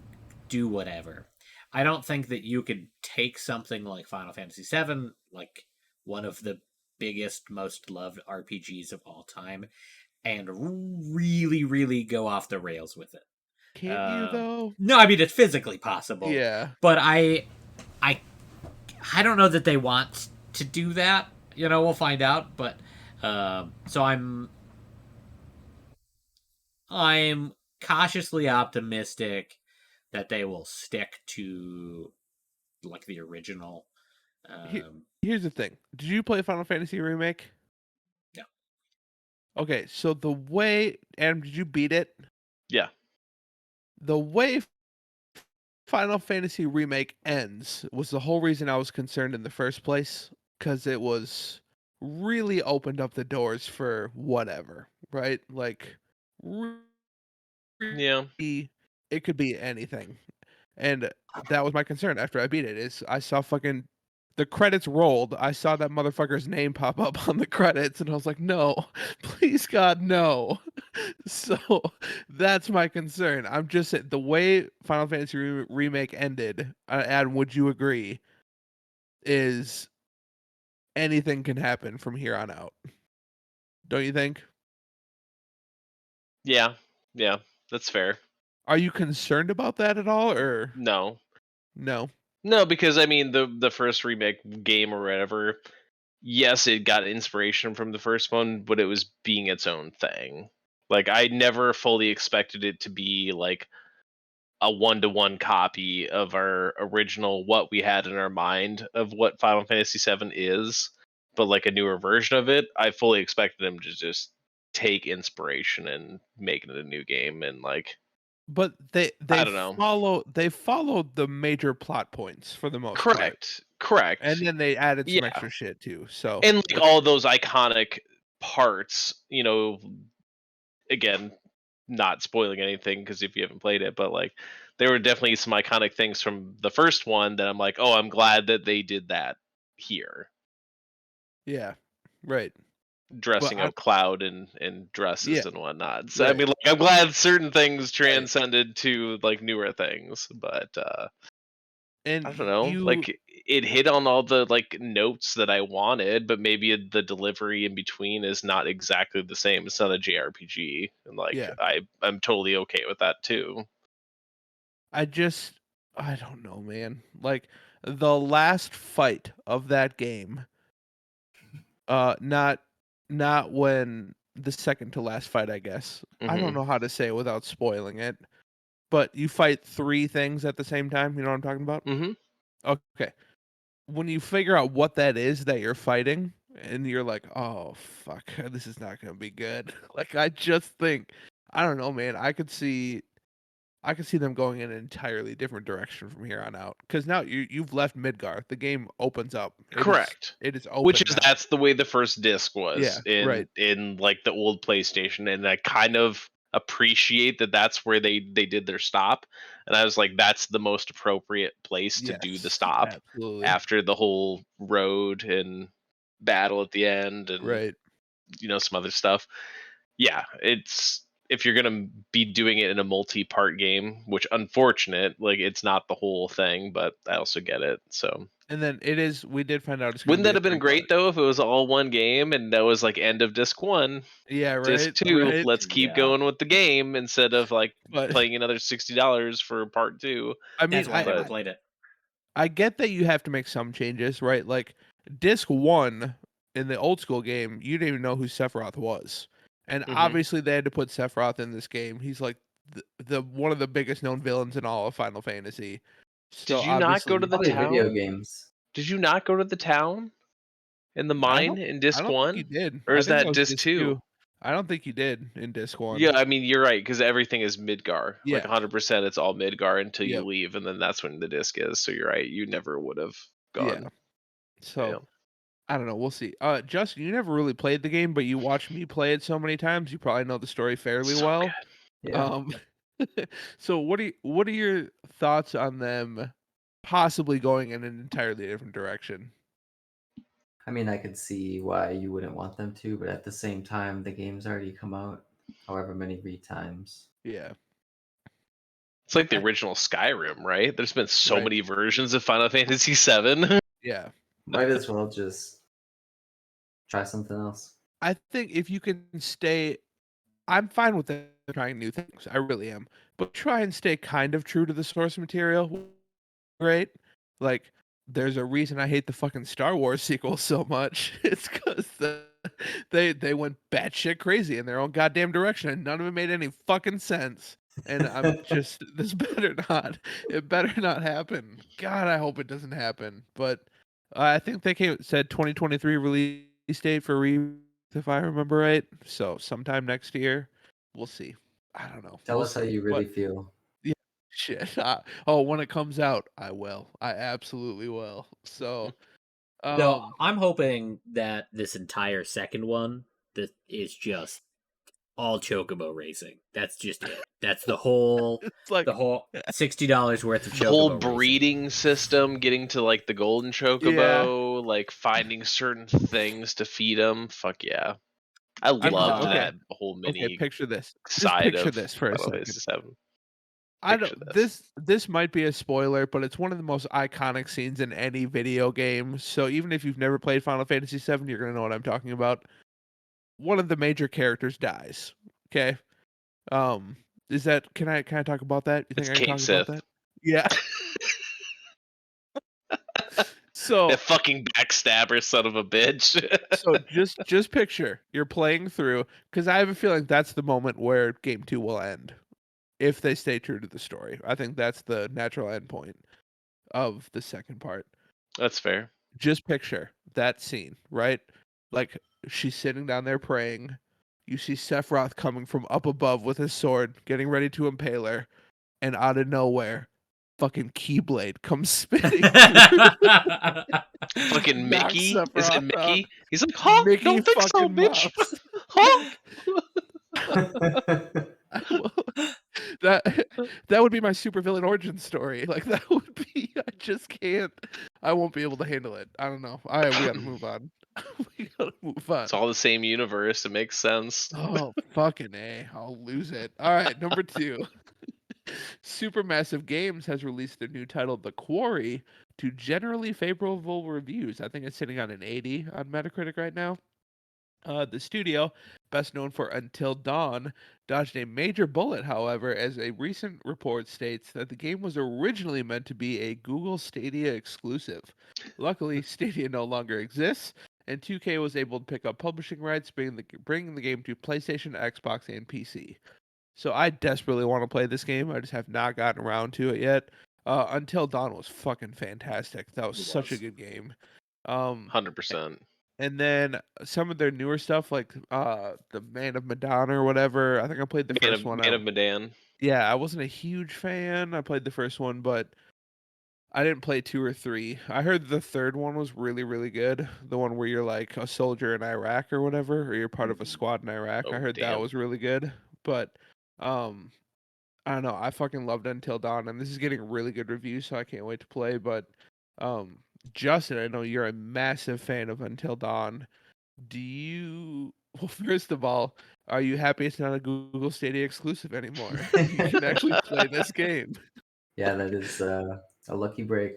do whatever. I don't think that you could take something like Final Fantasy VII, like one of the biggest, most loved RPGs of all time, and really, really go off the rails with it. Can't you though? No, I mean it's physically possible, Yeah. but I don't know that they want to do that. You know, we'll find out. But so I'm cautiously optimistic that they will stick to like the original. Here's the thing. Did you play Final Fantasy Remake? No. Okay, so the way Adam, did you beat it? Yeah. The way Final Fantasy Remake ends was the whole reason I was concerned in the first place, because it was really opened up the doors for whatever, right? Like, Yeah. it could be anything. And that was my concern after I beat it. Is I saw fucking the credits rolled, I saw that motherfucker's name pop up on the credits, and I was like, "No, please God, no." So that's my concern. I'm just the way Final Fantasy Remake ended, and would you agree, is anything can happen from here on out. Don't you think? Yeah, yeah, that's fair. Are you concerned about that at all, or No, no? no, because I mean the first remake game or whatever. Yes, it got inspiration from the first one, but it was being its own thing. Like I never fully expected it to be like a one-to-one copy of our original what we had in our mind of what Final Fantasy VII is, but like a newer version of it. I fully expected them to just take inspiration and make it a new game and like But they I they don't know. followed the major plot points for the most part, Correct. and Correct. then they added some Yeah. extra shit too. So, And like all those iconic parts, again, not spoiling anything because if you haven't played it, but like there were definitely some iconic things from the first one that I'm like, oh, I'm glad that they did that here, yeah, right. But dressing up Cloud in dresses yeah, and whatnot. So I right. mean, like, I'm glad certain things Right. transcended to like newer things, but And I don't know, you, like it hit on all the like notes that I wanted, but maybe the delivery in between is not exactly the same. It's not a JRPG, and like yeah. I'm totally okay with that too. I just, I don't know, man. Like the last fight of that game, not when the second to last fight, I guess. I don't Hmm. know how to say it without spoiling it. But you fight three things at the same time. You know what I'm talking about? Hmm. Okay. When you figure out what that is that you're fighting, and you're like, "Oh fuck, this is not gonna be good." Like I just think, I don't know, man. I could see them going in an entirely different direction from here on out. Because now you've left Midgar. The game opens up. Correct. It is Which open is now. that's the way the first disc was Yeah, right. in like the old PlayStation, and I kind of appreciate that that's where they did their stop, and I was like, that's the most appropriate place to do the Yes, stop absolutely. after the whole road and battle at the end, and Right. some other stuff. Yeah, it's if you're gonna be doing it in a multi-part game, which unfortunate, like it's not the whole thing, but I also get it. So And then it is. We did find out it's going to wouldn't be that a have been three great part. though if it was all one game and that was like end of disc one, Yeah. disc Right. two, Right. let's keep Yeah. going with the game instead of like But paying another $60 for part two. I mean, That's why I never But played it. I get that you have to make some changes, right? Like disc one in the old school game, you didn't even know who Sephiroth was, and mhm. obviously they had to put Sephiroth in this game. He's like the one of the biggest known villains in all of Final Fantasy. So Did you not go to obviously, the Probably video town? games. Did you not go to the town in the I mine don't, in I disc don't think you one? did. Or I is think that that was disc disc two? two. I don't think you did in disc Yeah, one. I mean you're right because everything is Midgar. Like Yeah. 100%, it's all Midgar until you Yep. leave, and then that's when the disc is. So you're right. You never would have Yeah. gone. So Yeah, I don't know. We'll see. Justin, you never really played the game, but you watched me play it so many times. You probably know the story fairly so well. good. Yeah. Um, so what are your thoughts on them possibly going in an entirely different direction? I mean, I could see why you wouldn't want them to, but at the same time, the game's already come out however many times. Yeah. It's like the I, original Skyrim, right? There's been so right. many versions of Final Fantasy VII. Yeah. Might as well just try something else. I think if you can stay, I'm fine with them trying new things. I really am. But try and stay kind of true to the source material, right? Like, there's a reason I hate the fucking Star Wars sequel so much. It's because they went batshit crazy in their own goddamn direction, and none of it made any fucking sense. And I'm just, this better not. It better not happen. God, I hope it doesn't happen. But I think they said 2023 release date for Rebirth, if I remember right. So sometime next year, we'll see. I don't know. Tell We'll us how see. you But really feel. yeah, shit. Oh, when it comes out, I will. I absolutely will. So, So um, I'm hoping that this entire second one that is just all chocobo racing. That's just it. That's the whole It's like $60 worth of The whole chocobo racing. breeding system, getting to like the golden chocobo, like finding certain things to feed them. Fuck yeah. I loved okay. that whole Okay, mini picture this. Just side picture of this for a Final second. Fantasy VII. I Picture don't. this. This might be a spoiler, but it's one of the most iconic scenes in any video game. So even if you've never played Final Fantasy VII, you're gonna know what I'm talking about. One of the major characters dies. Okay. Is that? Can I talk about that? You think It's I can Kate talk about Sith. that? Yeah. That So fucking backstabber son of a bitch. so just picture you're playing through, because I have a feeling that's the moment where game 2 will end if they stay true to the story. I think that's the natural end point of the second part. That's fair. Just picture that scene, right? Like she's sitting down there praying. You see Sephiroth coming from up above with his sword, getting ready to impale her, and out of nowhere, fucking Keyblade comes spinning through, Fucking knocks Mickey? Is it Sephiroth out. Mickey? He's like, huh? Mickey Don't think so, fucking bitch. Mouse. Huh? that that would be my supervillain origin story. Like that would be. I just can't. I won't be able to handle it. I don't know. We gotta move on. We gotta move on. It's all the same universe. It makes sense. Oh fucking A. I'll lose it. All right, number 2. Supermassive Games has released their new title, The Quarry, to generally favorable reviews. I think it's sitting on an 80 on Metacritic right now. The studio, best known for Until Dawn, dodged a major bullet, however, as a recent report states that the game was originally meant to be a Google Stadia exclusive. Luckily, Stadia no longer exists, and 2K was able to pick up publishing rights, bringing the game to PlayStation, Xbox, and PC. So I desperately want to play this game. I just have not gotten around to it yet. Until Dawn was fucking fantastic. That was It such a was. good game. Um, 100%. and then some of their newer stuff, like the Man of Madonna or whatever. I think I played the first one. Man of Medan. Yeah, I wasn't a huge fan. I played the first one, but I didn't play 2 or 3. I heard the third one was really, really good. The one where you're like a soldier in Iraq or whatever, or you're part of a squad in Iraq. I Oh, heard that damn. was really good. But um, I don't know. I fucking loved Until Dawn, and this is getting really good reviews, so I can't wait to play. But um, Justin, I know you're a massive fan of Until Dawn. Do you? Well, first of all, are you happy it's not a Google Stadia exclusive anymore? You can actually play this game. Yeah, that is a lucky break.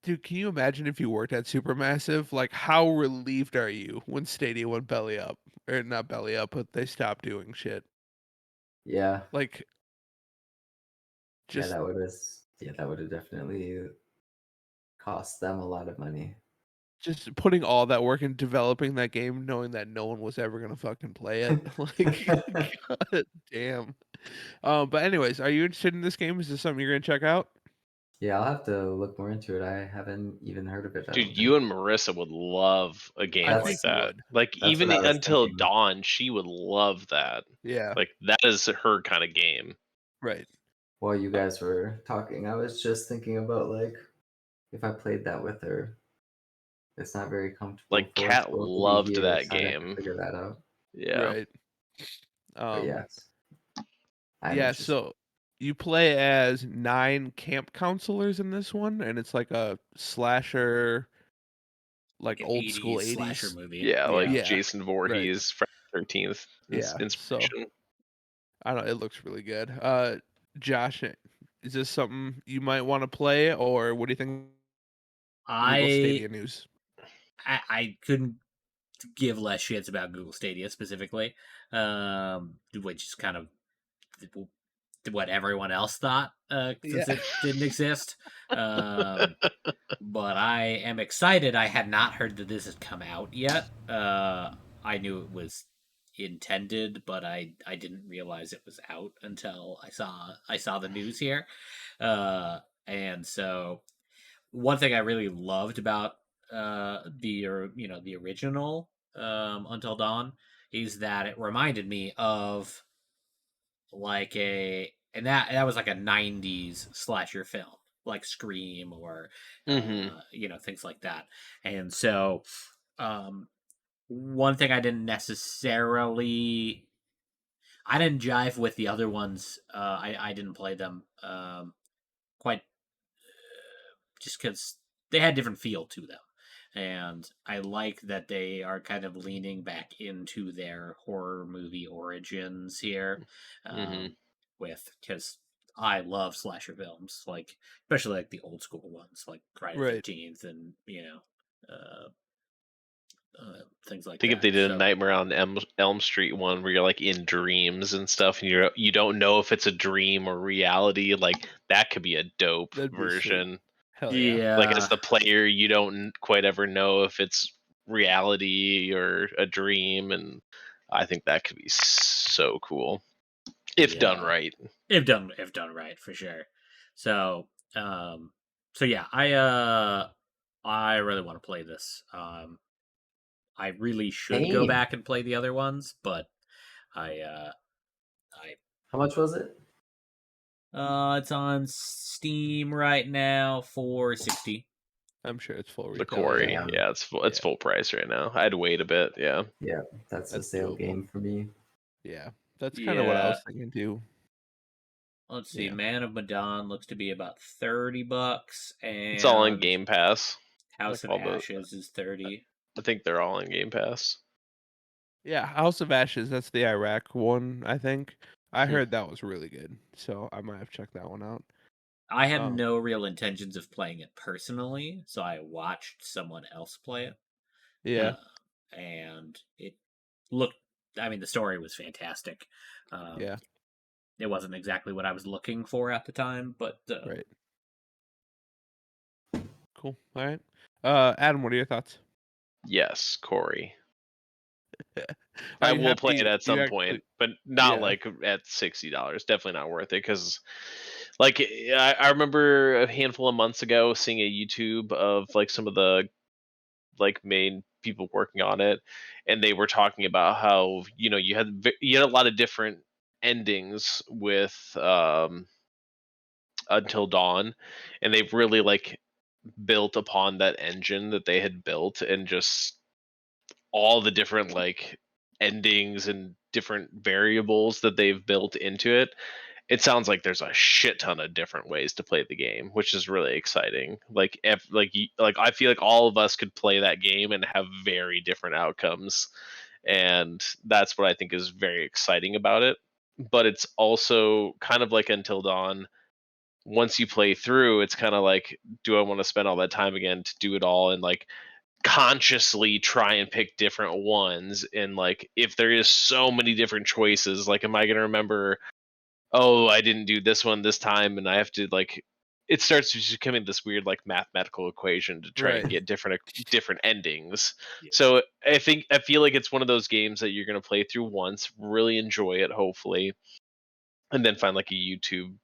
Dude, can you imagine if you worked at Supermassive? Like, how relieved are you when Stadia went belly up? Or not belly up, but they stopped doing shit. Yeah, Like, yeah, just that would have definitely cost them a lot of money. just putting all that work in developing that game, knowing that no one was ever gonna fucking play it. Like, god damn. But anyways, are you interested in this game? Is this something you're gonna check out? Yeah, I'll have to look more into it. I haven't even heard of it. I don't Dude, think. you and Marissa would love a game I like think That's you that. would. Like that's even what I was Until thinking. Dawn, she would love that. Yeah, Like that is her kind of game. right. While you guys were talking, I was just thinking about like if I played that with her. It's not very comfortable Like for us Kat both to be loved here, that so I'd have to game. figure that out. Yeah. Right. But Um, yes, I'm yeah, interested. so you play as 9 camp counselors in this one, and it's like a slasher, like An old school 80s slasher 80s. movie. Yeah, like Yeah, Jason right. Voorhees, Friday the 13th Yeah. So inspiration. I don't know, it looks really good. Josh, is this something you might want to play, or what do you think of Google I Stadia news? I couldn't give less shits about Google Stadia specifically, which is kind of what everyone else thought, Yeah. since it didn't exist. Um, but I am excited. I had not heard that this has come out yet. I knew it was intended, but I didn't realize it was out until I saw the news here. And so one thing I really loved about the original Until Dawn is that it reminded me of like that was like a 90s slasher film like Scream or Hmm. things like that. And so one thing I didn't necessarily I didn't jive with the other ones. I didn't play them quite just because they had different feel to them. And I like that they are kind of leaning back into their horror movie origins here, Mm-hmm. with because I love slasher films, like especially like the old school ones, like Friday the Right. 13th, and things like Think if that. they did a So Nightmare on Elm Street one where you're like in dreams and stuff, and you don't know if it's a dream or reality, like that could be a dope That'd be sweet. version. Hell yeah. Like as yeah, the player, you don't quite ever know if it's reality or a dream, and I think that could be so cool if done yeah, right. if done right for sure. So so yeah, I really want to play this. I really should go Same. back and play the other ones, but I How much was it? it's on Steam right now for 60. I'm sure it's full The retail. Quarry, Yeah. Damn. yeah, it's full price right now. I'd wait a bit, yeah. Yeah, that's a That's sale doable. game for me. Yeah. That's kind of what I Yeah. was thinking too. Let's see. Yeah. Man of Medan looks to be about $30, It's all in and Game Pass. House Like of all the, Ashes is 30. I think they're all in Game Pass. Yeah, House of Ashes, that's the Iraq one, I think. I Hmm. heard that was really good, so I might have checked that one out. I have Um, no real intentions of playing it personally, so I watched someone else play it. yeah, And it looked, I mean, the story was fantastic. yeah, It wasn't exactly what I was looking for at the time, but right. Cool. All right. Adam, what are your thoughts? Yes, Corey. Are I you will play it happy at you some actually point, but not yeah, like at $60. Definitely not worth it because, like, I remember a handful of months ago seeing a YouTube of like some of the like main people working on it, and they were talking about how you had a lot of different endings with Until Dawn, and they've really like built upon that engine that they had built and just all the different like endings and different variables that they've built into it. It sounds like there's a shit ton of different ways to play the game, which is really exciting. Like if like I feel like all of us could play that game and have very different outcomes, and that's what I think is very exciting about it. But it's also kind of like Until Dawn. Once you play through, it's kind of like, do I want to spend all that time again to do it all and like consciously try and pick different ones? And like if there is so many different choices, like am I going to remember, oh, I didn't do this one this time, and I have to like, it starts just becoming this weird like mathematical equation to try and right. get different endings. yeah. So I feel like it's one of those games that you're going to play through once, really enjoy it hopefully, and then find like a YouTube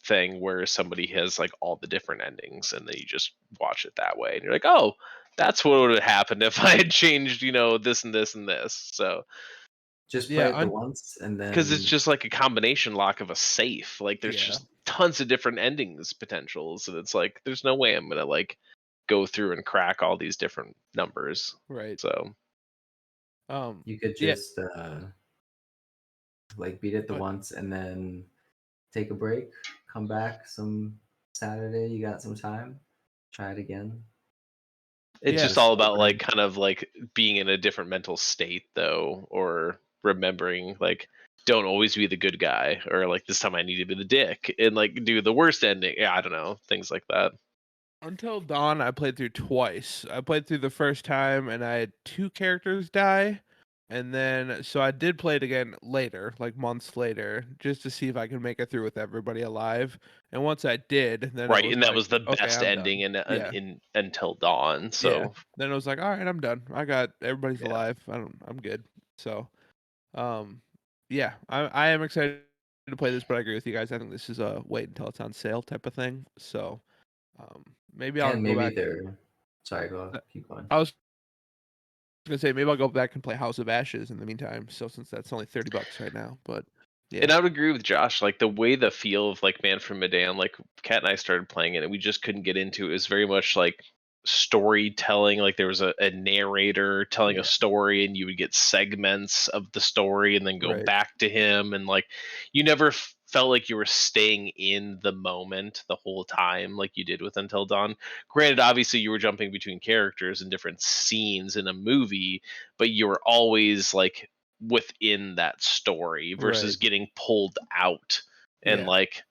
thing where somebody has like all the different endings, and then you just watch it that way, and you're like, oh, that's what would have happened if I had changed, this and this and this. So Just Yeah, play it the once and because it's then just like a combination lock of a safe. Like there's yeah, just tons of different endings potentials, and it's like there's no way I'm gonna like go through and crack all these different numbers. right. So you could Yeah, just like beat it the but once and then take a break, come back some Saturday, you got some time, try it again. it's yeah, just Just all about over like kind of like being in a different mental state though, or remembering like don't always be the good guy, or like this time I need to be the dick and like do the worst ending. Yeah, I don't know, things like that. Until Dawn I played through twice. I played through the first time and I had two characters die. And then so I did play it again later, like months later, just to see if I could make it through with everybody alive. And once I did, then it Right, was and that like, was the okay, best I'm ending done. Yeah. in Until Dawn. Yeah. So Then it was like, all right, I'm done. I got everybody's yeah. alive. I'm good. So, um, yeah, I am excited to play this, but I agree with you guys. I think this is a wait until it's on sale type of thing. So, maybe I'll and go maybe back. they're sorry, go keep going. I was gonna say maybe I'll go back and play House of Ashes in the meantime. So since that's only $30 right now, but yeah, And I would agree with Josh. Like the way the feel of like Man from Medan, like Kat and I started playing it, and we just couldn't get into it. Is very much like storytelling. Like there was a narrator telling Yeah. a story, and you would get segments of the story and then go Right. back to him, and like you never felt like you were staying in the moment the whole time like you did with Until Dawn. Granted, obviously you were jumping between characters and different scenes in a movie, but you were always like within that story versus Right. getting pulled out and Yeah. like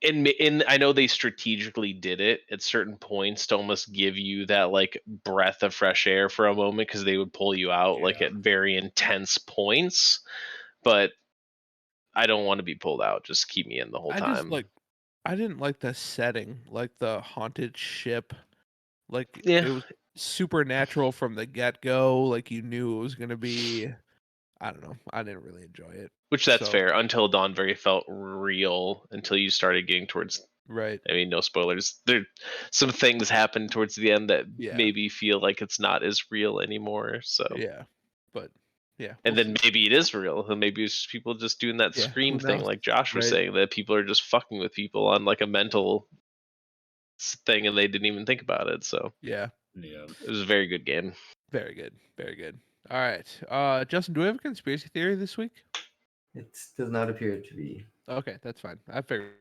in I know they strategically did it at certain points to almost give you that like breath of fresh air for a moment because they would pull you out like Yeah. at very intense points, but I don't want to be pulled out. Just keep me in the whole I just time. like I didn't like the setting, like the haunted ship. Like Yeah, it was supernatural from the get-go. Like you knew it was gonna be. I don't know. I didn't really enjoy it. which that's So fair. Until Dawn very felt real until you started getting towards. right. I mean, no spoilers. There, some things happen towards the end that Yeah. maybe feel like it's not as real anymore. So, Yeah. But yeah. and We'll then see. maybe it is real, and maybe it's just people just doing that Yeah. Who scream thing, knows? like Josh was Right. saying, that people are just fucking with people on like a mental thing, and they didn't even think about it. So Yeah. Yeah. it was a very good game. Very good. Very good. All right. Justin, do we have a conspiracy theory this week? It does not appear to be. Okay, that's fine. I figured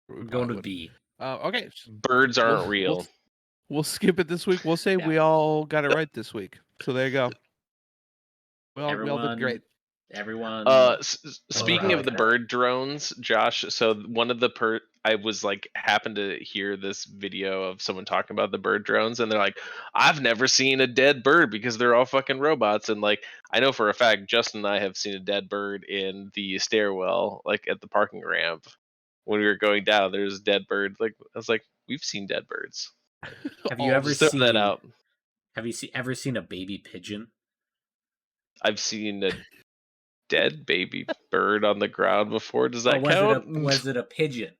we I'm probably going with would. B. Okay. Birds aren't We'll, real. we'll skip it this week. We'll say Yeah. we all got it right this week. So there you go. We all did great. Everyone. Speaking I of like the that. bird drones, Josh, so one of the I was like happened to hear this video of someone talking about the bird drones, and they're like, I've never seen a dead bird because they're all fucking robots. And like I know for a fact Justin and I have seen a dead bird in the stairwell, like at the parking ramp. When we were going down, there's a dead bird. Like I was like, we've seen dead birds. Have you All ever the Just throw that seen? out. Have you ever seen a baby pigeon? I've seen a dead baby bird on the ground before. Does But that count? was it a pigeon?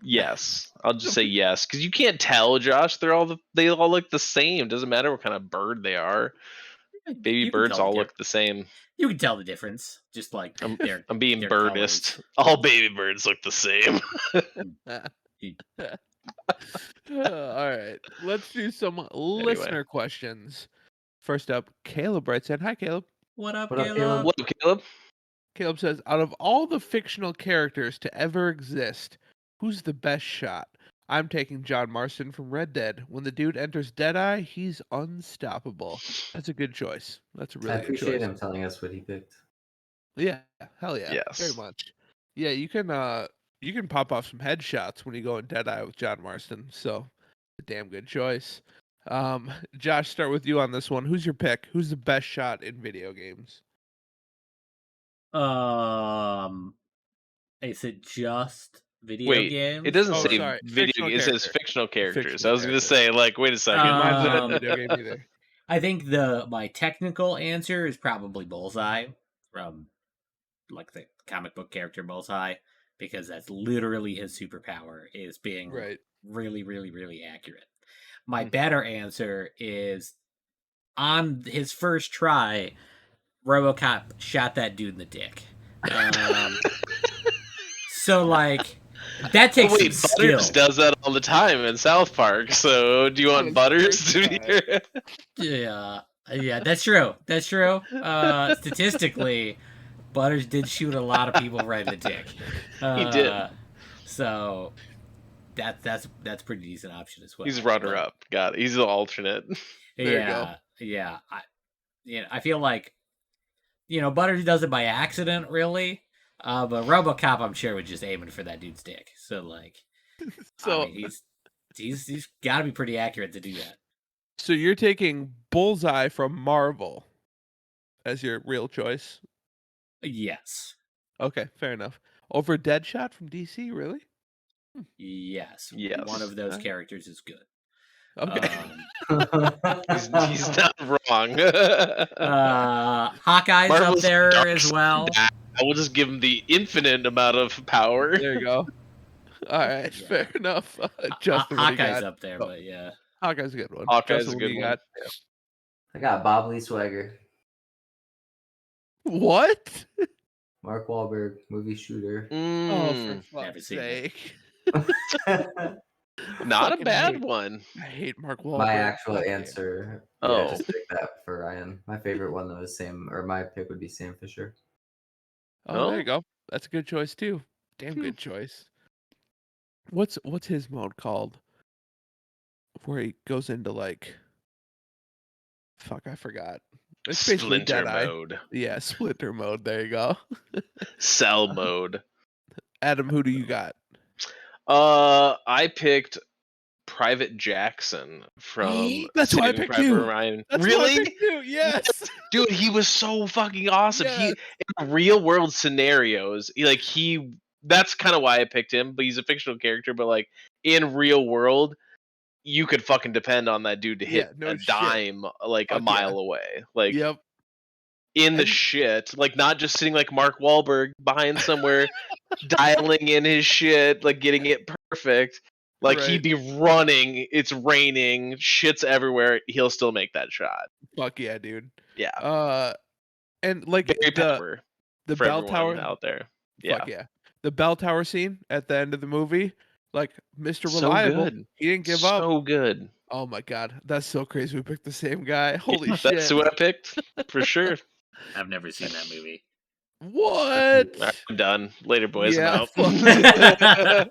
Yes, I'll just say yes because you can't tell, Josh. They all look the same. Doesn't matter what kind of bird they are. Baby You can birds tell the all difference. look the same. You can tell the difference, just like I'm their I'm being their birdist. colors. All baby birds look the same. All right. Let's do some Anyway, listener questions. First up, Caleb writes in. Hi, Caleb. What up, What up, Caleb? Caleb? what up, Caleb? Caleb says, out of all the fictional characters to ever exist, who's the best shot? I'm taking John Marston from Red Dead. When the dude enters Deadeye, he's unstoppable. That's a good choice. That's a I really good appreciate choice. him telling us what he picked. Yeah, hell yeah, very Yes. much. Yeah, you can pop off some headshots when you go in Deadeye with John Marston. So, a damn good choice. Josh, start with you on this one. Who's your pick? Who's the best shot in video games? Is it just video Wait, it games doesn't Oh, say or sorry, video. fictional It says character. fictional characters. I Fictional was gonna character. say like, wait a second. Mine's not a Um, video game either. I think my technical answer is probably Bullseye from like the comic book character Bullseye, because that's literally his superpower, is being Right. really, really, really accurate. My Hmm. better answer is on his first try, RoboCop shot that dude in the dick. So like that takes Wait, some Butters skill. does that all the time in South Park. So do you On want his Butters first to try. be here? Yeah, that's true. That's true. Statistically, Butters did shoot a lot of people right in the dick. He did. So that's pretty decent option as well. He's runner But, up. Got it. He's the alternate. There you go. Yeah. I feel like Butters does it by accident, really. But RoboCop, I'm sure, was just aiming for that dude's dick. So like, So, I mean, he's got to be pretty accurate to do that. so you're taking Bullseye from Marvel as your real choice? Yes. Okay, fair enough. Over Deadshot from DC, really? Yes. Yes. One of those Alright. characters is good. Okay. He's not wrong. Hawkeye's Marvel's up there dark as side well. I will just give him the infinite amount of power. There you go. All right, Yeah. fair enough. Justin, what do you Hawkeye's got? up there, Oh, but yeah. Hawkeye's a good one. Hawkeye's Justin, a what do good you one. got? I got Bob Lee Swagger, What? Mark Wahlberg, movie shooter. Oh, for Mm. fuck's Never seen it. sake. Not a Fucking bad hate- one. I hate Mark Wahlberg. My actual Fuck yeah. answer, Oh. just pick that for Ryan. My favorite one though is Sam, or my pick would be Sam Fisher. Oh, there you Oh. go. That's a good choice too. Damn good choice. What's his mode called? Where he goes into like, fuck, I forgot. It's basically Splinter Deadeye. mode. Yeah, Splinter mode. There you go. Cell mode. Adam, who do you got? I picked Private Jackson from That's who I Saving picked Private too. Ryan. That's who I Really? picked too. Yes. Dude, he was so fucking awesome. Yes. In real world scenarios, that's kind of why I picked him, but he's a fictional character, but like in real world, you could fucking depend on that dude to hit Yeah, no a shit. dime like a Fuck yeah. mile away. Like Yep. in the And- shit. Like not just sitting like Mark Wahlberg behind somewhere dialing in his shit, like getting it perfect. Like Right. he'd be running, it's raining, shit's everywhere, he'll still make that shot. Fuck yeah, dude. Yeah. And like Very Pepper the for bell everyone tower out there. Fuck yeah. The bell tower scene at the end of the movie, like Mr. So Reliable, good. he didn't give up. So good. Oh my god, that's so crazy. We picked the same guy. Holy Yeah, shit. that's who I picked for sure. I've never seen that movie. What? I'm done. Later, boys. Yeah, I'm out.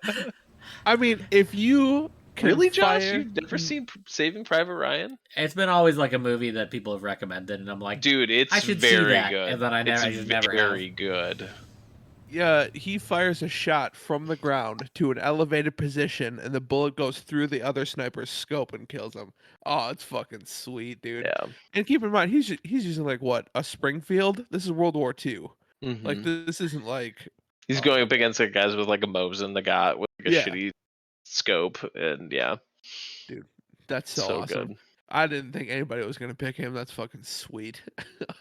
I mean, if you can Really, Josh? fire- You've never seen Saving Private Ryan? It's been always like a movie that people have recommended, and I'm like, Dude, it's I should see very that, good. and then I just never have. Very good. Yeah, he fires a shot from the ground to an elevated position, and the bullet goes through the other sniper's scope and kills him. Oh, it's fucking sweet, dude. Yeah. And keep in mind, he's using like what, a Springfield? This is World War II. Mhm. Like this isn't like He's going up against like guys with like a Mosin, the guy with like a Yeah. shitty scope, and yeah, dude, that's so, so awesome. good. I didn't think anybody was gonna pick him. That's fucking sweet.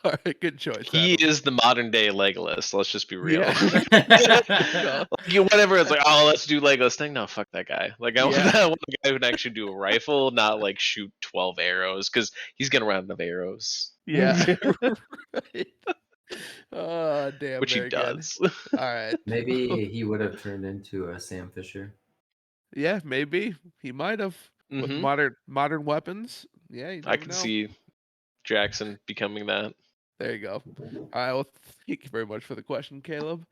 All right, good choice. He Adam. is the modern day Legolas. Let's just be real. Yeah. Like, whatever it's like, oh, let's do Legolas thing. No, fuck that guy. Like I want Yeah. that one guy who can actually do a rifle, not like shoot 12 arrows, because he's gonna run out of arrows. Yeah. Right. Oh damn, Which he very good. does. All right. Maybe he would have turned into a Sam Fisher. Yeah, maybe he might have with Mhm. modern weapons. Yeah, you I never can know. see Jackson becoming that. There you go. All right. Well, thank you very much for the question, Caleb.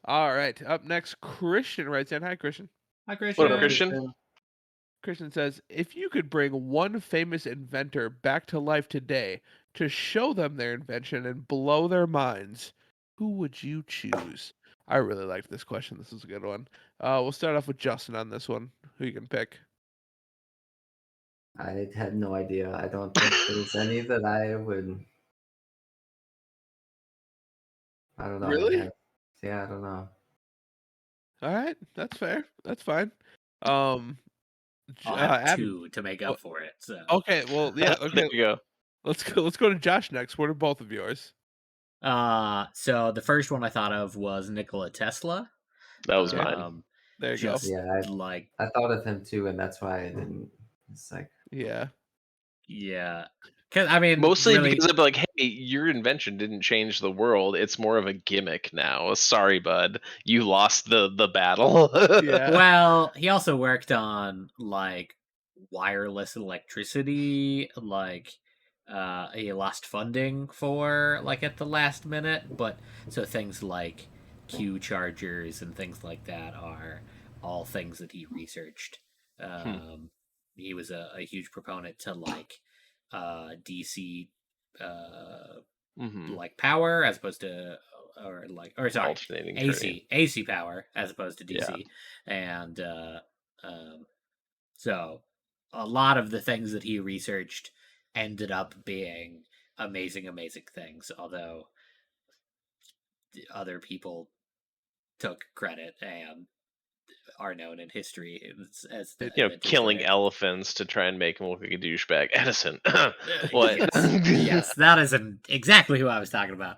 All right. Up next, Christian writes in. Hi, Christian. Hi, Christian. What up, Christian? Christian says, if you could bring one famous inventor back to life today to show them their invention and blow their minds, who would you choose? I really liked this question. This is a good one. We'll start off with Justin on this one. Who you can pick? I had no idea. I don't think there's any that I would. I don't know. Really? Yeah, I don't know. All right, that's fair. That's fine. Um, I'll have Adam. two to make up for it. So. Okay, well, yeah. There Okay, you go. let's go to Josh next. What are both of yours? So the first one I thought of was Nikola Tesla. That was mine. There you just Yeah, like I thought of him too, and that's why I didn't. It's like, go. Yeah. yeah, because I mean, Mostly really, because of like, hey, your invention didn't change the world. It's more of a gimmick now. Sorry, bud. You lost the battle. Yeah. well, he also worked on like wireless electricity, like he lost funding for like at the last minute, but so things like Q chargers and things like that are all things that he researched. He was a huge proponent to like DC like power as opposed to sorry, Alternating AC current. AC power as opposed to DC. And so a lot of the things that he researched ended up being amazing things, although other people took credit and are known in history as the killing elephants to try and make him look like a douchebag. Edison. What? Yes, that is exactly who I was talking about.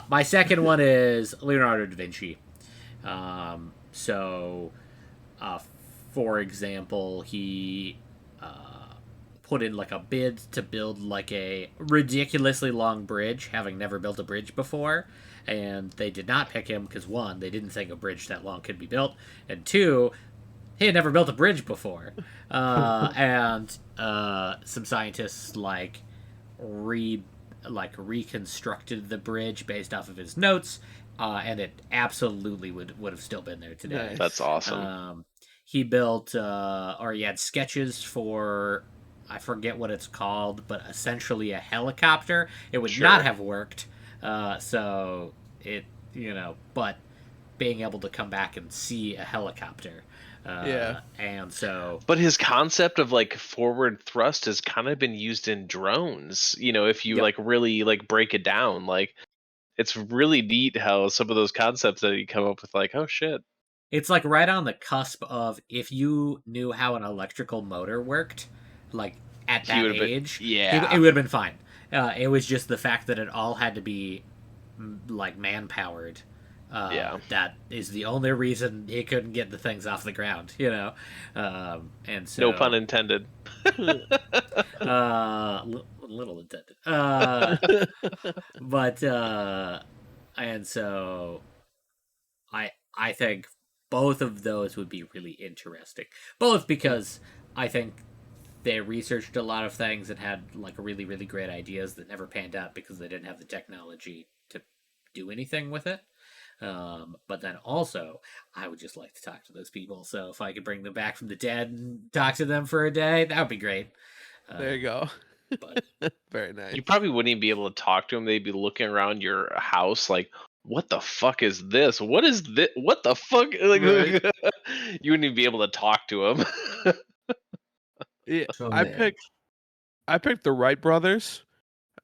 My second one is Leonardo Da Vinci. For example, he put in like a bid to build like a ridiculously long bridge, having never built a bridge before. And they did not pick him because, one, they didn't think a bridge that long could be built, and two, he had never built a bridge before, and some scientists reconstructed the bridge based off of his notes, and it absolutely would have still been there today. Nice. That's awesome. He built, or he had sketches for, I forget what it's called, but essentially a helicopter. It would not have worked. So it, but being able to come back and see a helicopter. And so. But his concept of like forward thrust has kind of been used in drones. If you like really like break it down, like it's really neat how some of those concepts that you come up with, like, oh shit. It's like right on the cusp of, if you knew how an electrical motor worked, like at that age, it would have been fine. It was just the fact that it all had to be like man-powered. That is the only reason he couldn't get the things off the ground, and so no pun intended. Little intended. But and so I think both of those would be really interesting. Both because I think they researched a lot of things and had like really, really great ideas that never panned out because they didn't have the technology to do anything with it. But then also, I would just like to talk to those people. So if I could bring them back from the dead and talk to them for a day, that would be great. There you go. But very nice. You probably wouldn't even be able to talk to them. They'd be looking around your house like, what the fuck is this? What is this? What the fuck? Like, Right. You wouldn't even be able to talk to them. Yeah, Show 'em I the picked the Wright brothers,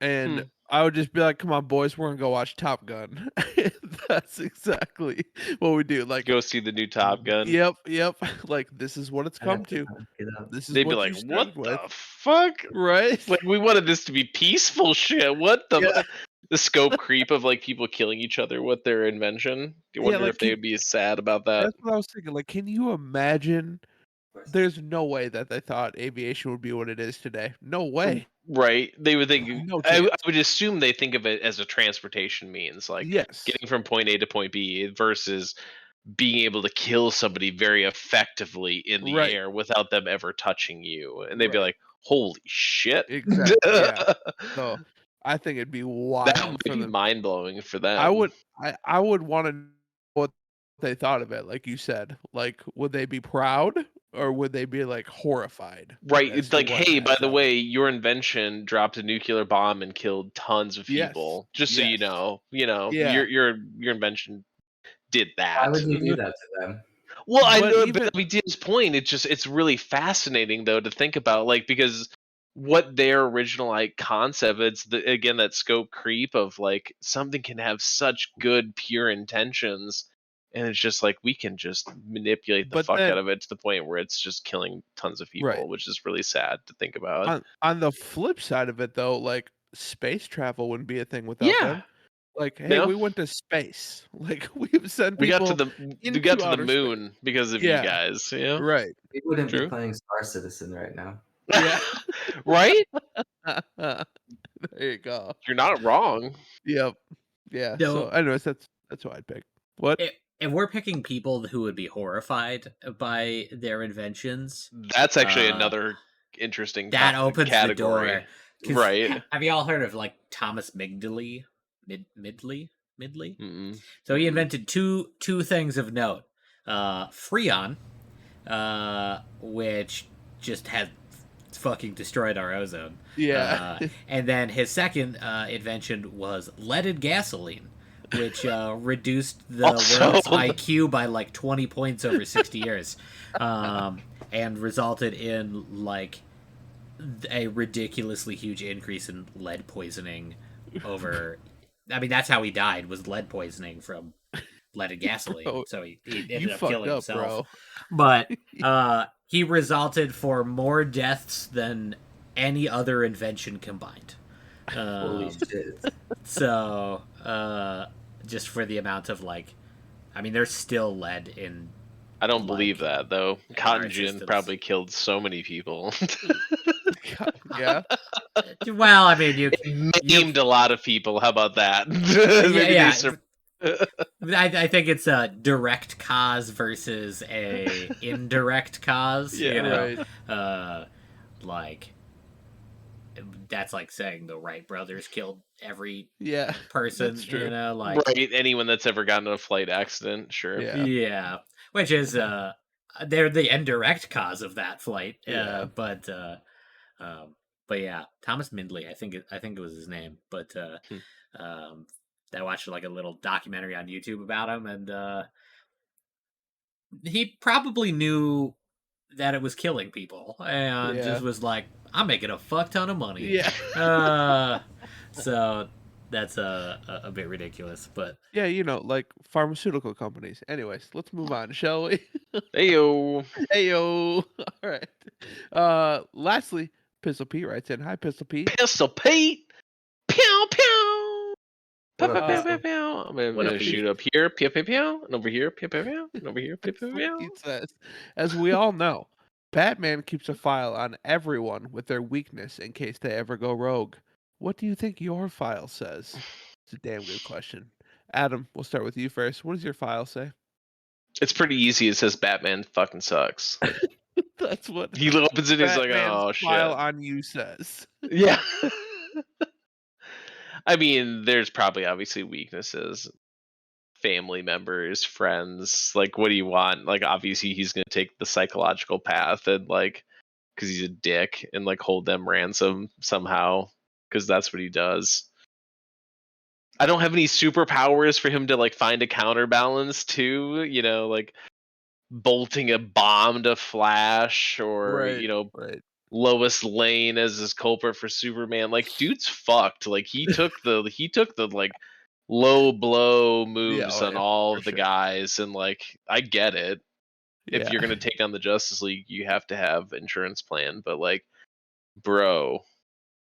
and I would just be like, "Come on, boys, we're gonna go watch Top Gun." That's exactly what we do. Like, Go see the new Top Gun. Yep. Like, this is what it's I come have to. get up. This is They'd be what like, you what started with, the fuck? right? Like, we wanted this to be peaceful shit. What the Yeah. the scope creep of like people killing each other with their invention? Do you wonder like, if they would be sad about that? That's what I was thinking. Like, can you imagine? There's no way that they thought aviation would be what it is today. No way. Right? They would think. No I chance. would assume they think of it as a transportation means, like Yes. getting from point A to point B, versus being able to kill somebody very effectively in the Right. air without them ever touching you. And they'd be Right. like, "Holy shit!" Exactly. Yeah. So I think it'd be That wild would for be them. mind blowing for them. I would want to know what they thought of it, like you said. Like, would they be proud or would they be like horrified? Right, as it's to like, what hey, has by the happened? way, your invention dropped a nuclear bomb and killed tons of Yes. people. Just so Yes. Yeah. your invention did Why that. would you do that to them? Well, I But know, even- but I mean, to his point, it's really fascinating though to think about, like, because what their original like concept, again that scope creep of like something can have such good pure intentions, and it's just like we can just manipulate the But fuck then- out of it to the point where it's just killing tons of people, Right. which is really sad to think about. on the flip side of it, though, like space travel wouldn't be a thing without Yeah. them. Like, hey, No. we went to space. Like, we've sent We people got to the into outer space. moon because of Yeah. you guys, you know? Right. We wouldn't True. be playing Star Citizen right now. Yeah. Right? There you go. You're not wrong. Yep. Yeah. No. So, anyways, that's what I'd pick. What? if we're picking people who would be horrified by their inventions, That's actually Uh, another interesting that opens category. the door. 'Cause Right. Have you all heard of like Thomas Midgley? Midley? Mm-mm. So he invented two things of note. Freon, which just has fucking destroyed our ozone. Yeah. And then his second invention was leaded gasoline, which reduced the Also- world's IQ by like 20 points over 60 years, and resulted in like a ridiculously huge increase in lead poisoning over. I mean, that's how he died, was lead poisoning from leaded gasoline. Bro, So he you ended up fucked killing up, himself. bro. But he resulted for more deaths than any other invention combined. Holy shit. So, just for the amount of like, I mean, there's still lead in. I don't Like, believe that though. our Cotton gin systems. probably killed so many people. Yeah. Well, I mean, you It maimed a lot of people. How about that? yeah, Maybe yeah. they I think it's a direct cause versus a indirect cause. Yeah. You know, Right. Like that's like saying the Wright brothers killed every Yeah, person. that's true. You know, like Right. Anyone that's ever gotten in a flight accident, sure. Yeah. yeah, which is they're the indirect cause of that flight. Yeah. Um, but yeah, Thomas Mindley, I think it was his name. But Hmm. um, I watched like a little documentary on YouTube about him, and he probably knew that it was killing people, and Yeah. just was like, "I'm making a fuck ton of money." Yeah. So that's a bit ridiculous, but Yeah, like pharmaceutical companies. Anyways, let's move on, shall we? Heyo. Heyo. All right. Lastly, Pistol Pete writes in. Hi, Pistol Pete. Pistol Pete. Pew pew. Pew What pew up, pew Uh, pew Pistol? pew. I'm what gonna up, shoot Pete? up here, pew pew pew, and over here, pew pew pew, and over here, pew That's pew what pew. Pete says. As we all know, Batman keeps a file on everyone with their weakness in case they ever go rogue. What do you think your file says? It's a damn good question. Adam, we'll start with you first. What does your file say? It's pretty easy. It says Batman fucking sucks. That's what He opens it. He's like, Batman's oh file shit. on you says. Yeah. I mean, there's probably obviously weaknesses. Family members, friends. Like, what do you want? Like, obviously, he's gonna take the psychological path and like, because he's a dick, and like hold them ransom somehow, because that's what he does. I don't have any superpowers for him to like find a counterbalance to, like bolting a bomb to Flash or, Right. Right. Lois Lane as his culprit for Superman. Like, dude's fucked. Like, he took the like low blow Yeah, moves oh on yeah, all for of the sure. guys, and like I get it. If Yeah. you're gonna take on the Justice League, you have to have insurance plan. But like, bro,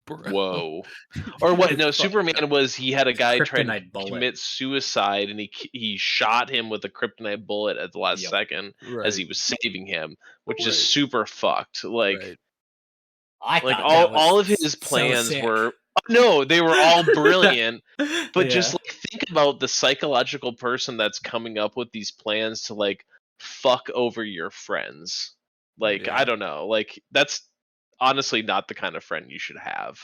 Bro. whoa. Or what? It's No, fucked up. Superman was he had a It's guy try to kryptonite bullet. commit suicide, and he shot him with a kryptonite bullet at the last Yep. second as Right. he was saving him, which is Right. super fucked. Right. I Like thought that all was of his so plans sick. were no, they were all brilliant. But just Yeah. like think about the psychological person that's coming up with these plans to like fuck over your friends. Like I Yeah. don't know, like that's honestly not the kind of friend you should have.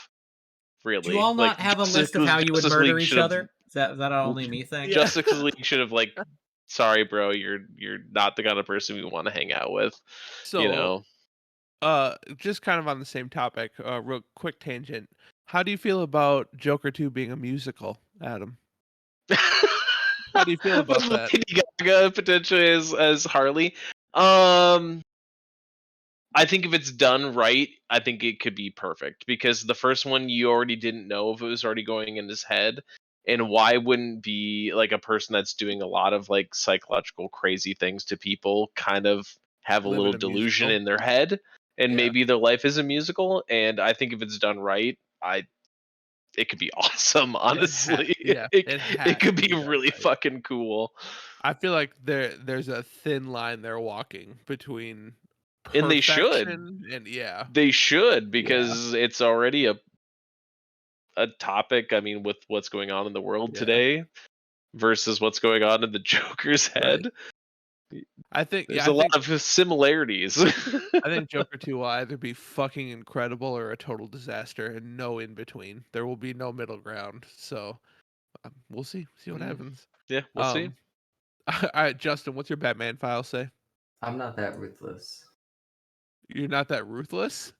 Do you Really, all like not have a list of how you would Justice murder League each should have other? Is that only me thing? Yeah. Justice League should have like, sorry, bro, you're not the kind of person we want to hang out with. You So, know. just kind of on the same topic, real quick tangent. How do you feel about Joker 2 being a musical, Adam? How do you feel With about that? Lady Gaga potentially as Harley. Um, I think if it's done right, I think it could be perfect because the first one you already didn't know if it was already going in his head. And why wouldn't be like a person that's doing a lot of like psychological crazy things to people kind of have a Live in little a delusion musical? in their head and Yeah. maybe their life is a musical. And I think if it's done right, it could be awesome, honestly. Yeah, It, it it has could to be be done really right. fucking cool. I feel like there's a thin line they're walking between And they should. perfection and yeah. They should Yeah. because it's already a topic, I mean, with what's going on in the world Yeah. today versus what's going on in the Joker's Right. head. There's I a lot think of similarities. I think Joker 2 will either be fucking incredible or a total disaster and no in between. There will be no middle ground. So, we'll see. See what Mm, happens. yeah, we'll see. All right, Justin, what's your Batman file say? I'm not that ruthless. You're not that ruthless?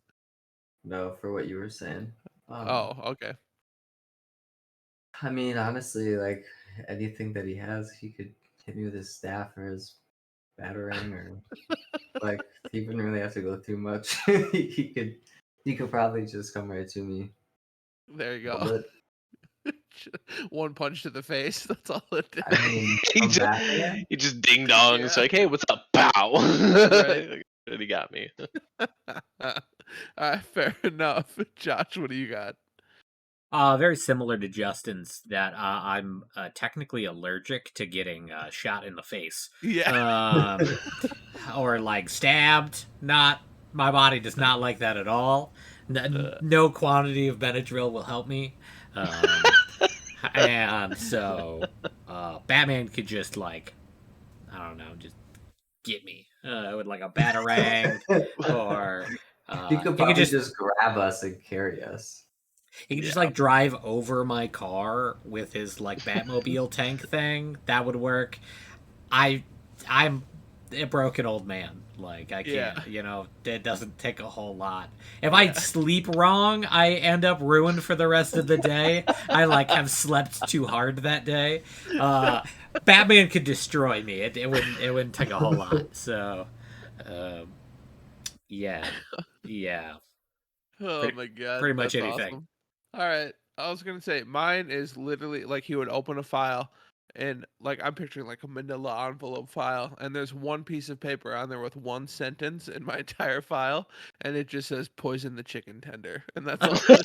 No, for what you were saying. Oh, okay. I mean, honestly, like anything that he has, he could hit me with his staff or his batarang, or like he wouldn't really have to go through much. He could probably just come right to me. There you go. Bullet. One punch to the face. That's all it did. I mean, he, from just, Batman. he just ding dongs Yeah. like, hey, what's up? Pow! Right. And he got me. Fair enough. Josh, what do you got? Very similar to Justin's. That I'm technically allergic to getting shot in the face, Yeah. or like stabbed. Not my body does not like that at all. No quantity of Benadryl will help me. And so Batman could just like, I don't know, just get me with like a batarang, or He could he could probably just just grab us and carry us. he could just Yeah. like drive over my car with his like Batmobile tank thing. That would work. I'm a broken old man. Like I can't, Yeah. it doesn't take a whole lot. If I sleep wrong, I end up ruined for the rest of the day. I like have slept too hard that day. Batman could destroy me. It wouldn't take a whole lot. So, um, yeah, yeah, Oh pretty my god, pretty much that's anything. awesome. All right, I was gonna say mine is literally like he would open a file, and like I'm picturing like a Manila envelope file, and there's one piece of paper on there with one sentence in my entire file, and it just says "poison the chicken tender," and that's all.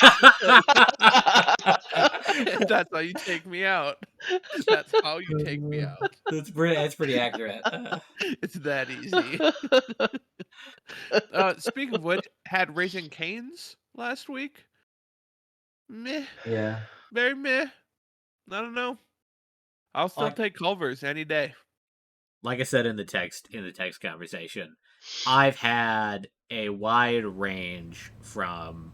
And that's how you take me out. That's how you take me out. That's pretty accurate. It's that easy. Speaking of which, had Raising Cane's last week. Meh. Yeah. Very meh. I don't know. I'll still Like take Culver's any day. like I said in the text conversation, I've had a wide range from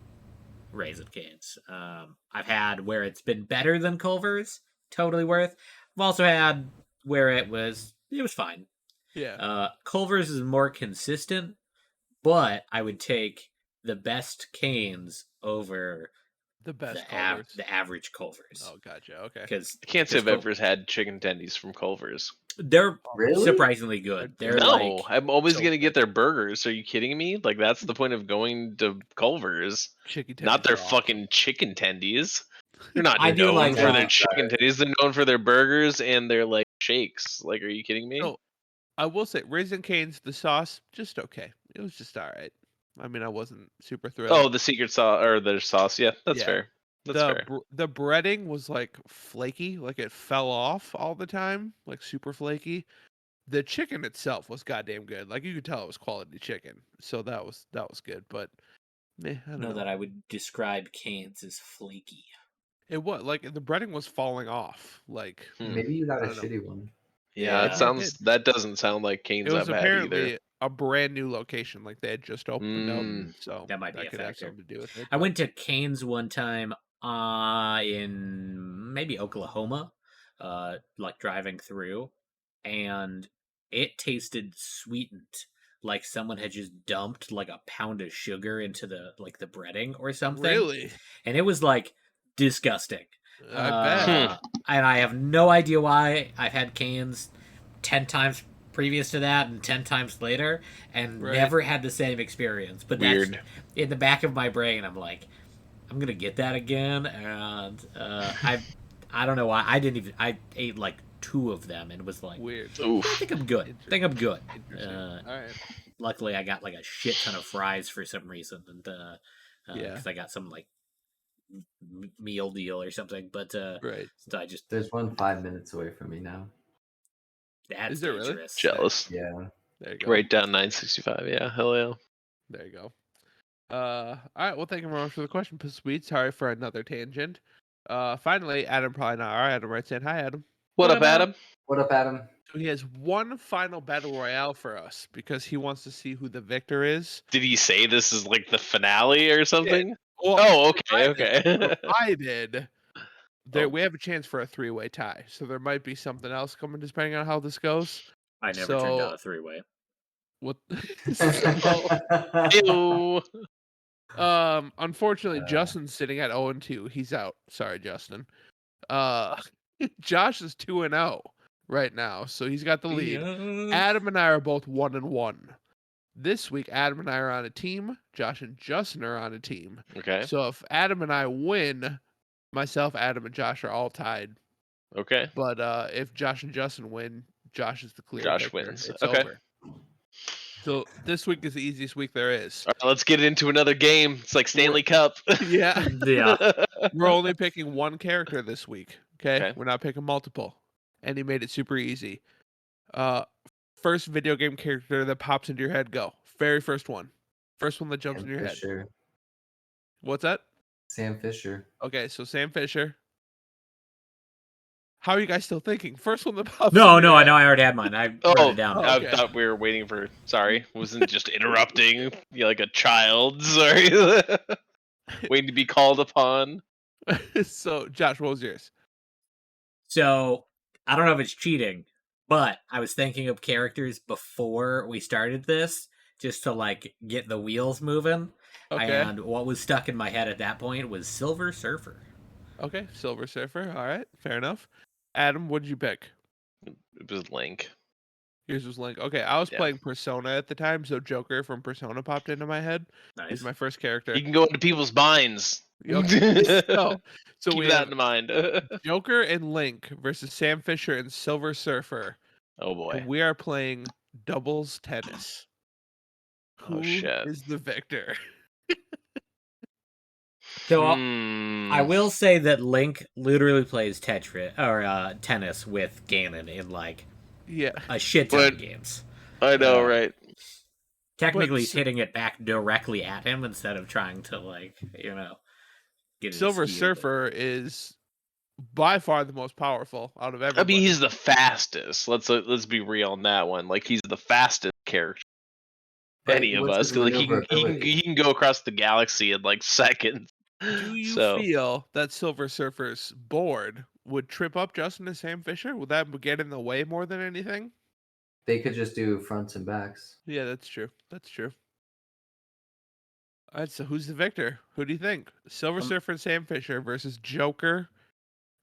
Raisin Canes. I've had where it's been better than Culver's, totally worth. I've also had where it was fine. Yeah. Culver's is more consistent, but I would take the best canes over The best Culver's. the average Culver's. Oh, gotcha. Okay. Because I can't say I've ever had chicken tendies from Culver's. they're Really? surprisingly good. They're No, like I'm always so gonna get good. their burgers. Are you kidding me? Like that's the point of going to Culver's, Chicken not tendies their are awesome. fucking chicken tendies. They're not I do known like for their that. chicken tendies. They're known for their burgers and their like shakes. Like, are you kidding me? So I will say, Raisin Cane's, the sauce, just okay. It was just all right. I mean, I wasn't super thrilled. Oh, the secret sauce or their sauce. Yeah, that's Yeah. fair. That's fair. The breading was like flaky, like it fell off all the time, like super flaky. The chicken itself was goddamn good. Like you could tell it was quality chicken. So that was good, but I don't know. that I would describe canes as flaky. It was like the breading was falling off. Like Maybe you got I a don't know. shitty one. Yeah, Yeah. it sounds. That doesn't sound like It canes was I've had either. apparently a brand new location, like they had just opened up, so That might be a could have factor. something to do with it. I went to Canes one time in maybe Oklahoma, like driving through, and it tasted sweetened, like someone had just dumped like a pound of sugar into the breading or something. Really, and it was like disgusting. I bet. And I have no idea why. I've had Canes 10 times previous to that and 10 times later and Right. never had the same experience. But Weird. that's in the back of my brain. I'm like, I'm going to get that again. And I don't know why. I ate like 2 of them and was like, Weird. I Oof. think I'm good. I think I'm good. Interesting. All right. Luckily, I got like a shit ton of fries for some reason. And Yeah. because I got some like meal deal or something. But Right. so I just, There's one 5 minutes away from me now. that's Is there really? dangerous. Jealous. Yeah. There you go. Right down 965. Yeah, hell yeah. There you go. All right. Well, thank you very much for the question, Sweet. Sorry for another tangent. Finally, Adam probably not. All right, Adam writes in. Hi, Adam. What up, Adam? What up, Adam? So he has one final battle royale for us because he wants to see who the victor is. Did he say this is like the finale or something? Well, Oh, okay, provided- okay. provided there, Oh. we have a chance for a 3-way tie, so there might be something else coming depending on how this goes. I never turned down a 3-way. What? Ew. Unfortunately, Justin's sitting at 0-2. He's out. Sorry, Justin. Josh is 2-0 right now, so he's got the lead. Adam and I are both 1-1. This week, Adam and I are on a team. Josh and Justin are on a team. Okay. So if Adam and I win, myself, Adam, and Josh are all tied. Okay. But if Josh and Justin win, Josh is the clear Josh victor. wins. It's Okay. over. So this week is the easiest week there is. All right, let's get into another game. It's like Stanley Cup. Yeah. Yeah. We're only picking one character this week. Okay? Okay. We're not picking multiple. And he made it super easy. First video game character that pops into your head, go. Very first one. First one that jumps in your head. Fisher. What's that? Sam Fisher. Okay, so Sam Fisher. How are you guys still thinking? First one that pops. No, in no, your I head. know. I already had mine. I wrote it down. I okay. thought we were waiting for. Sorry, wasn't just interrupting you like a child. Sorry, waiting to be called upon. So, Josh, what was yours? So I don't know if it's cheating, but I was thinking of characters before we started this, just to like get the wheels moving. Okay. And what was stuck in my head at that point was Silver Surfer. Okay, Silver Surfer. All right, fair enough. Adam, what did you pick? It was Link. Yours was Link. Okay, I was Yeah. playing Persona at the time, so Joker from Persona popped into my head. Nice. He's my first character. He can go into people's minds. Okay. so Keep we that have in mind. Joker and Link versus Sam Fisher and Silver Surfer. Oh boy. And we are playing doubles tennis. Oh Who shit. is the victor? So I will say that Link literally plays Tetris or tennis with Ganon in like Yeah. a shit ton of But- games. I know, right? Technically, he's But- hitting it back directly at him instead of trying to like get it Silver askew, but- Surfer is by far the most powerful out of everybody. I mean, he's the fastest. Let's be real on that one. Like, he's the fastest character. Right, Any of what's us, his 'cause, like he maneuverability? can go across the galaxy in like seconds. Do you So feel that Silver Surfer's board would trip up Justin and Sam Fisher? Would that get in the way more than anything? They could just do fronts and backs. Yeah, that's true. That's true. All right, so who's the victor? Who do you think? Silver Surfer and Sam Fisher versus Joker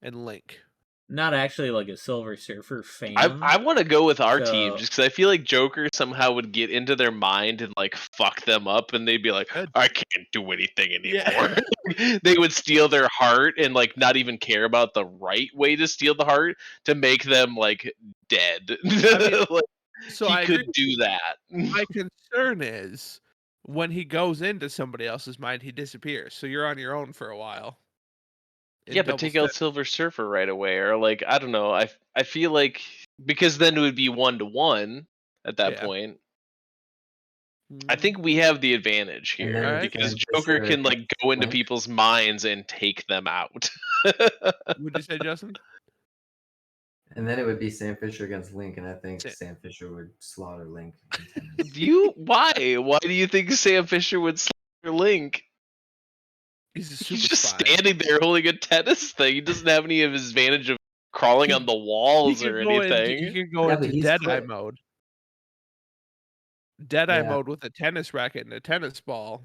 and Link. Not actually like a Silver Surfer fan. I want to go with our team So- just because I feel like Joker somehow would get into their mind and like fuck them up, and they'd be like, Good. I can't do anything Yeah. anymore. They would steal their heart and like not even care about the right way to steal the heart to make them like dead. mean, Like, So he I could agree. do that. My concern is when he goes into somebody else's mind, he disappears. So you're on your own for a while. in Yeah, but double take out step. Silver Surfer right away, or like I don't know. I feel like because then it would be 1-1 at that Yeah. point. I think we have the advantage And here then because Sam Joker Fisher can like go into Link. people's minds and take them out. Would you say, Justin? And then it would be Sam Fisher against Link, and I think Sa- Sam Fisher would slaughter Link. in tennis. Why? Why do you think Sam Fisher would slaughter Link? He's a super He's just spy. standing there holding a tennis thing. He doesn't have any of his advantage of crawling on the He walls could or go anything. he could go Yeah, but into he's Deadeye quick. mode. Deadeye Yeah. mode with a tennis racket and a tennis ball.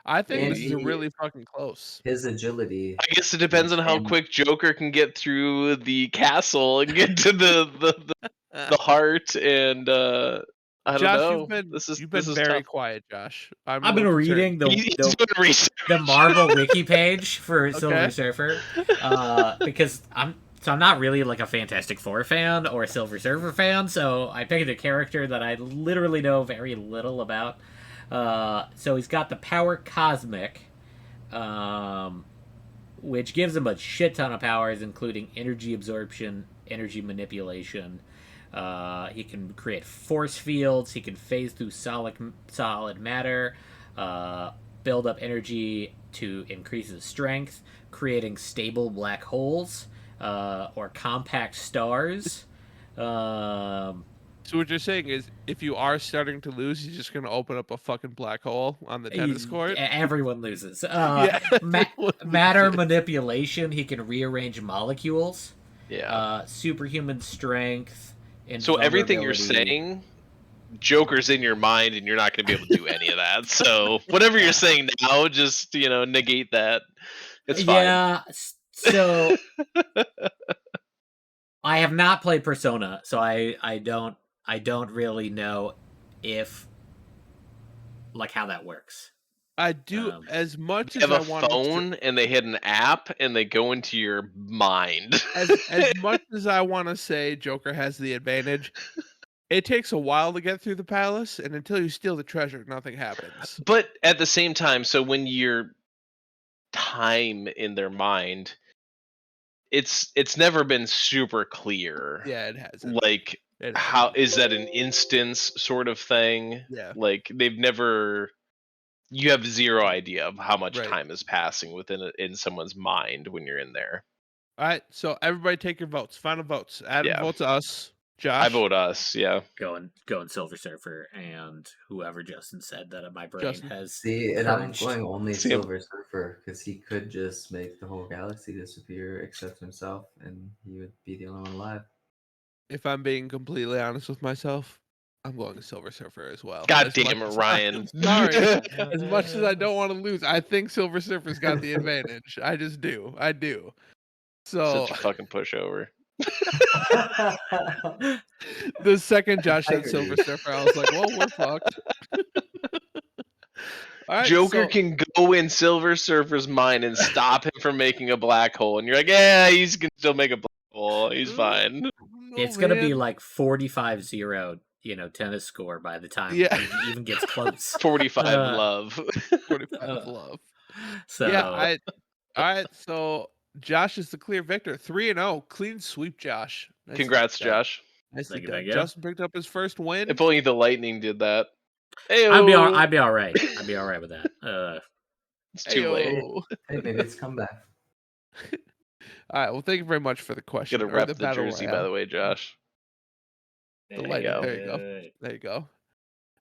I think And this is a he- really fucking close. His agility. I guess it depends on how And- quick Joker can get through the castle and get to the heart, and I don't Josh, know. you've been this is very tough. quiet, Josh. I'm I've a been little reading He's the doing research. the Marvel wiki page for Silver Okay. Surfer because I'm not really like a Fantastic Four fan or a Silver Surfer fan, so I picked a character that I literally know very little about. So he's got the power Cosmic, which gives him a shit ton of powers, including energy absorption, energy manipulation. He can create force fields. He can phase through solid matter, build up energy to increase his strength, creating stable black holes or compact stars. So what you're saying is, if you are starting to lose, he's just gonna open up a fucking black hole on the tennis court. Everyone loses. Yeah, everyone Matter loses. manipulation. He can rearrange molecules. Yeah. Superhuman strength. So everything you're invulnerability. saying, Joker's in your mind, and you're not going to be able to do any of that. So whatever you're saying now, just negate that. It's fine. Yeah. So I have not played Persona, so I don't really know if like how that works. I do Um, as much They as have I a want to. phone, and they hit an app, and they go into your mind. As much as I want to say Joker has the advantage, it takes a while to get through the palace, and until you steal the treasure, nothing happens. But at the same time, so when you're time in their mind, it's never been super clear. Yeah, it hasn't. Like, It how hasn't. is that an instance sort of thing? Yeah. Like, they've never. You have zero idea of how much Right. time is passing in someone's mind when you're in there. All right, so everybody take your votes. Final votes. Adam Yeah. votes us. Josh. I vote us. Yeah. Going Silver Surfer and whoever Justin said that my brain Justin. has See, and I'm purged. going only See him. Silver Surfer because he could just make the whole galaxy disappear except himself, and he would be the only one alive. If I'm being completely honest with myself, I'm going to Silver Surfer as well. God As damn much it, as- Ryan. Sorry. As much as I don't want to lose, I think Silver Surfer's got the advantage. I just do. I do. So Such a fucking pushover. the second Josh I said Silver agree. Surfer, I was like, well, we're fucked. All right, Joker so can go in Silver Surfer's mind and stop him from making a black hole, and you're like, yeah, he's can still make a black hole. He's fine. It's gonna be like 45-0, tennis score by the time Yeah. he even gets close. 45 love. 45 love. So Yeah, all right, so Josh is the clear victor. 3-0. Clean sweep, Josh. Nicely Congrats, done. Josh. Nicely Thank you, done. thank you. Justin picked up his first win. If only the Lightning did that. I'd be all Ayo. right. I'd be all right with that. It's too late. Ayo. Hey, maybe it's comeback. All right, well, thank you very much for the question. Gotta or rep the the battle jersey, royale. by the way, Josh. The Lightning. go. There you go. There you go.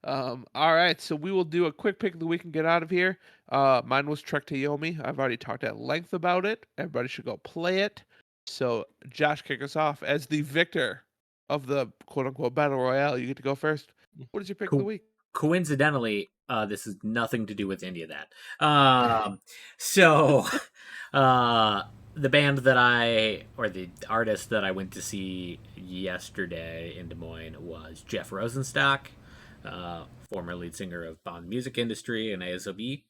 All right, so we will do a quick pick of the week and get out of here. Mine was Trek To Yomi. I've already talked at length about it. Everybody should go play it. So, Josh, kick us off as the victor of the quote-unquote battle royale. You get to go first. What is your pick of the week? Coincidentally, this has nothing to do with any of that. So, the band the artist that I went to see yesterday in Des Moines was Jeff Rosenstock, former lead singer of Bond Music Industry and ASOB.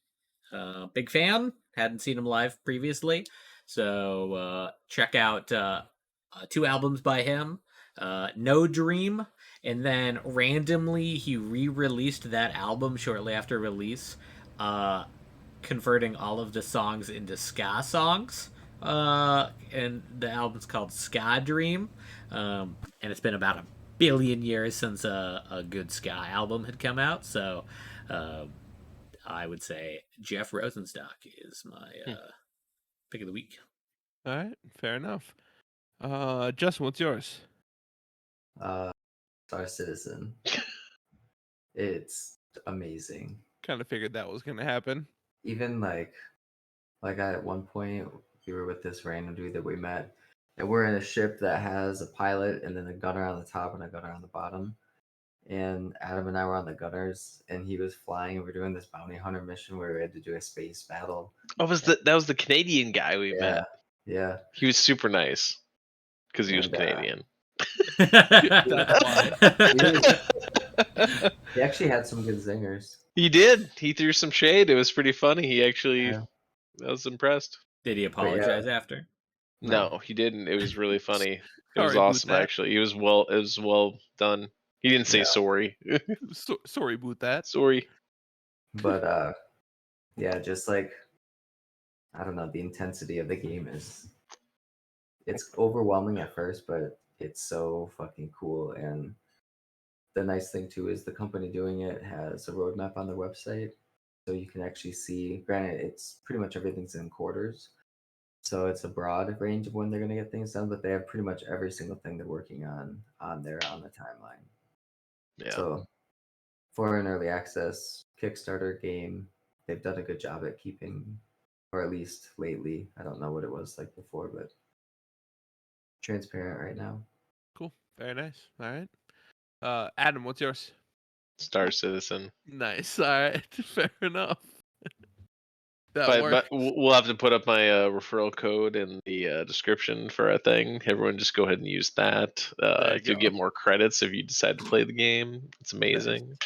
Big fan. Hadn't seen him live previously. So check out 2 albums by him. No Dream, and then randomly he re-released that album shortly after release, converting all of the songs into ska songs. And the album's called Ska Dream. And it's been about 1 billion years since a good ska album had come out. So I would say Jeff Rosenstock is my pick of the week. All right, fair enough. Justin, what's yours? Star Citizen. It's amazing. Kind of figured that was going to happen. Even like at one point we were with this random dude that we met, and we're in a ship that has a pilot and then a gunner on the top and a gunner on the bottom. And Adam and I were on the gunners, and he was flying, and we're doing this bounty hunter mission where we had to do a space battle. Oh, that was the Canadian guy we met. Yeah. He was super nice because he was And, Canadian. That's why. He actually had some good zingers. He did. He threw some shade. It was pretty funny. He actually, Yeah. I was impressed. Did he apologize after? No, he didn't. It was really funny. It was Sorry, awesome, boot that. actually. It was well done. He didn't say Yeah. sorry. Sorry about that. Sorry. But yeah, just like, I don't know, the intensity of the game it's overwhelming at first, but it's so fucking cool. And the nice thing too is the company doing it has a roadmap on their website, so you can actually see. Granted, it's pretty much everything's in quarters, so it's a broad range of when they're going to get things done, but they have pretty much every single thing they're working on there on the timeline. Yeah. So for an early access Kickstarter game, they've done a good job at keeping, or at least lately, I don't know what it was like before, but transparent right now. Cool. Very nice. All right. Adam, what's yours? Star Citizen. Nice. All right. Fair enough. That But works. we'll have to put up my referral code in the description for our thing. Everyone just go ahead and use that. you You'll go. get more credits if you decide to play the game. It's amazing.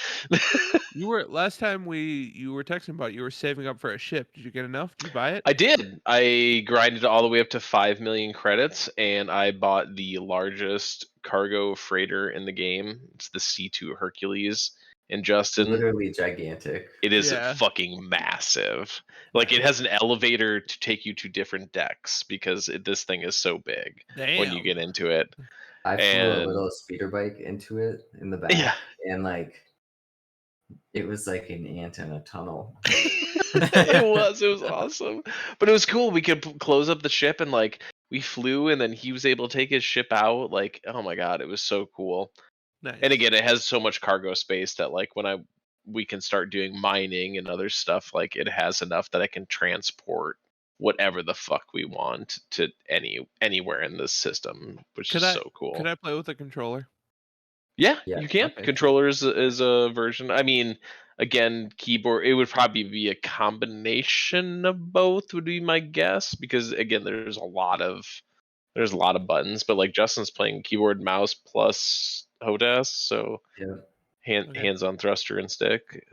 You were last time you were texting about you were saving up for a ship. Did you get enough? Did you buy it? I did. I grinded all the way up to 5 million credits, and I bought the largest cargo freighter in the game. It's the C2 Hercules. And Justin, Literally gigantic. it is Yeah. fucking massive. Like, it has an elevator to take you to different decks because this thing is so big when you Damn. get into it. I flew a And little speeder bike into it in the back, yeah, and like it was like an ant in a tunnel. it was awesome. But it was cool. We could close up the ship and like we flew, and then he was able to take his ship out. Like, oh my god, it was so cool. Nice. And again, it has so much cargo space that like when we can start doing mining and other stuff, like it has enough that I can transport whatever the fuck we want to anywhere in this system, which Could is I so cool. could I play with a controller? Yeah, Yeah. you can. Okay, sweet. Controller is a version. I mean, again, keyboard. It would probably be a combination of both. Would be my guess because again, there's a lot of buttons. But like Justin's playing keyboard, mouse plus HOTAS, so Yeah. Okay. hands-on thruster and stick.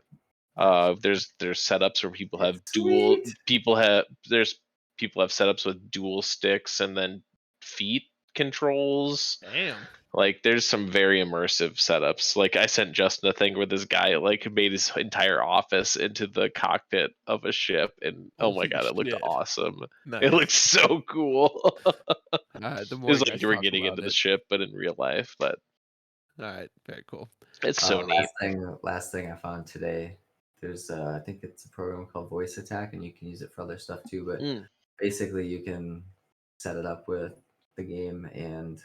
Nice. There's setups where people have It's dual. sweet. People have setups with dual sticks and then feet controls. Damn. Like there's some very immersive setups. Like I sent Justin a thing where this guy like made his entire office into the cockpit of a ship, and oh my Holy god, it looked shit. awesome. Nice. It looked so cool. The It more was you like guys you were talk getting about into the it. ship, but in real life. But All right, very cool. it's so neat. Last thing I found today. There's I think it's a program called Voice Attack, and you can use it for other stuff too. But Mm. basically, you can set it up with the game and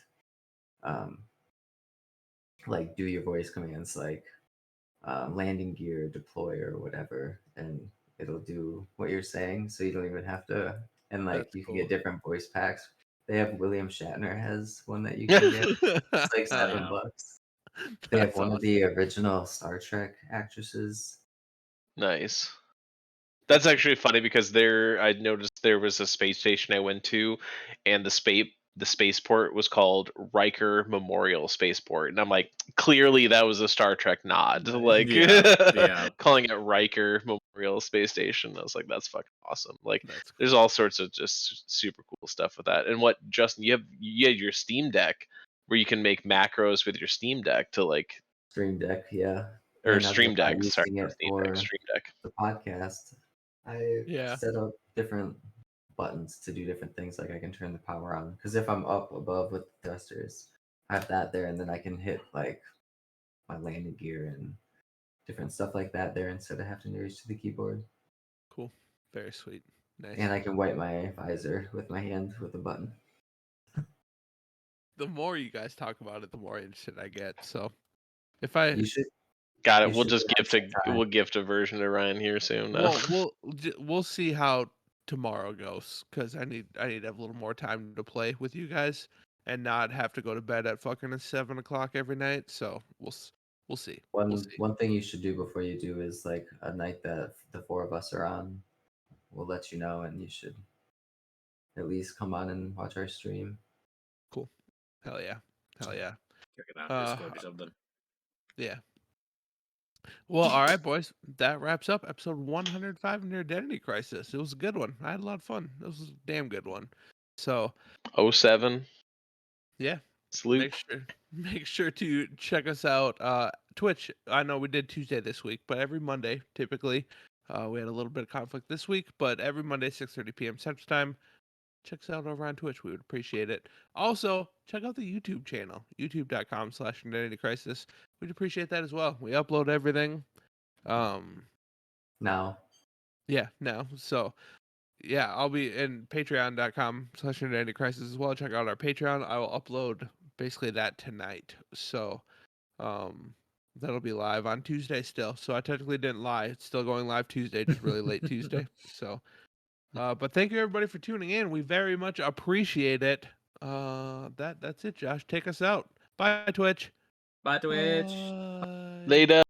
like do your voice commands like landing gear, deploy, or whatever, and it'll do what you're saying. So you don't even have to. And like That's you can cool. get different voice packs. They have William Shatner has one that you can get. It's like Yeah. $7. They have That's one of awesome. the original Star Trek actresses. Nice. That's actually funny because I noticed there was a space station I went to, and the spaceport was called Riker Memorial Spaceport, and I'm like, clearly that was a Star Trek nod, like Yeah. calling it Riker Memorial Space Station. I was like, that's fucking awesome. Like, That's cool. there's all sorts of just super cool stuff with that. And what Justin, you have your Steam Deck where you can make macros with your Steam Deck to like Stream Deck, yeah. or And I'm Stream Deck. Sorry, using not it Steam Deck, for Stream Deck. the podcast. I Yeah. set up different buttons to do different things. Like I can turn the power on because if I'm up above with the thrusters, I have that there, and then I can hit like my landing gear and different stuff like that there instead of having to reach to the keyboard. Cool. Very sweet. Nice. And I can wipe my visor with my hand with a button. The more you guys talk about it, the more interested I get. So if I You should. Got You it. We'll should just have some time. we'll gift a version to Ryan here soon. we'll see how tomorrow goes because I need to have a little more time to play with you guys and not have to go to bed at fucking 7 o'clock every night. So we'll see. We'll see. One thing you should do before you do is like a night that the four of us are on. We'll let you know, and you should at least come on and watch our stream. Cool. Hell yeah. Hell yeah. Check it out. Discord or something. Yeah. Well, all right, boys. That wraps up episode 105 of Your Identity Crisis. It was a good one. I had a lot of fun. It was a damn good one. So 07. yeah, Salute. make sure to check us out. Twitch. I know we did Tuesday this week, but every Monday typically. We had a little bit of conflict this week, but every Monday 6:30 p.m. Central Time. Check us out over on Twitch. We would appreciate it. Also, check out the YouTube channel, youtube.com/identitycrisis. We'd appreciate that as well. We upload everything. Now, Yeah, now. So, yeah, I'll be in patreon.com/identitycrisis as well. Check out our Patreon. I will upload basically that tonight. So, that'll be live on Tuesday still. So I technically didn't lie. It's still going live Tuesday, just really late Tuesday. So, but thank you everybody for tuning in. We very much appreciate it. That's it, Josh. Take us out. Bye, Twitch. Bye, Twitch. Bye. Later.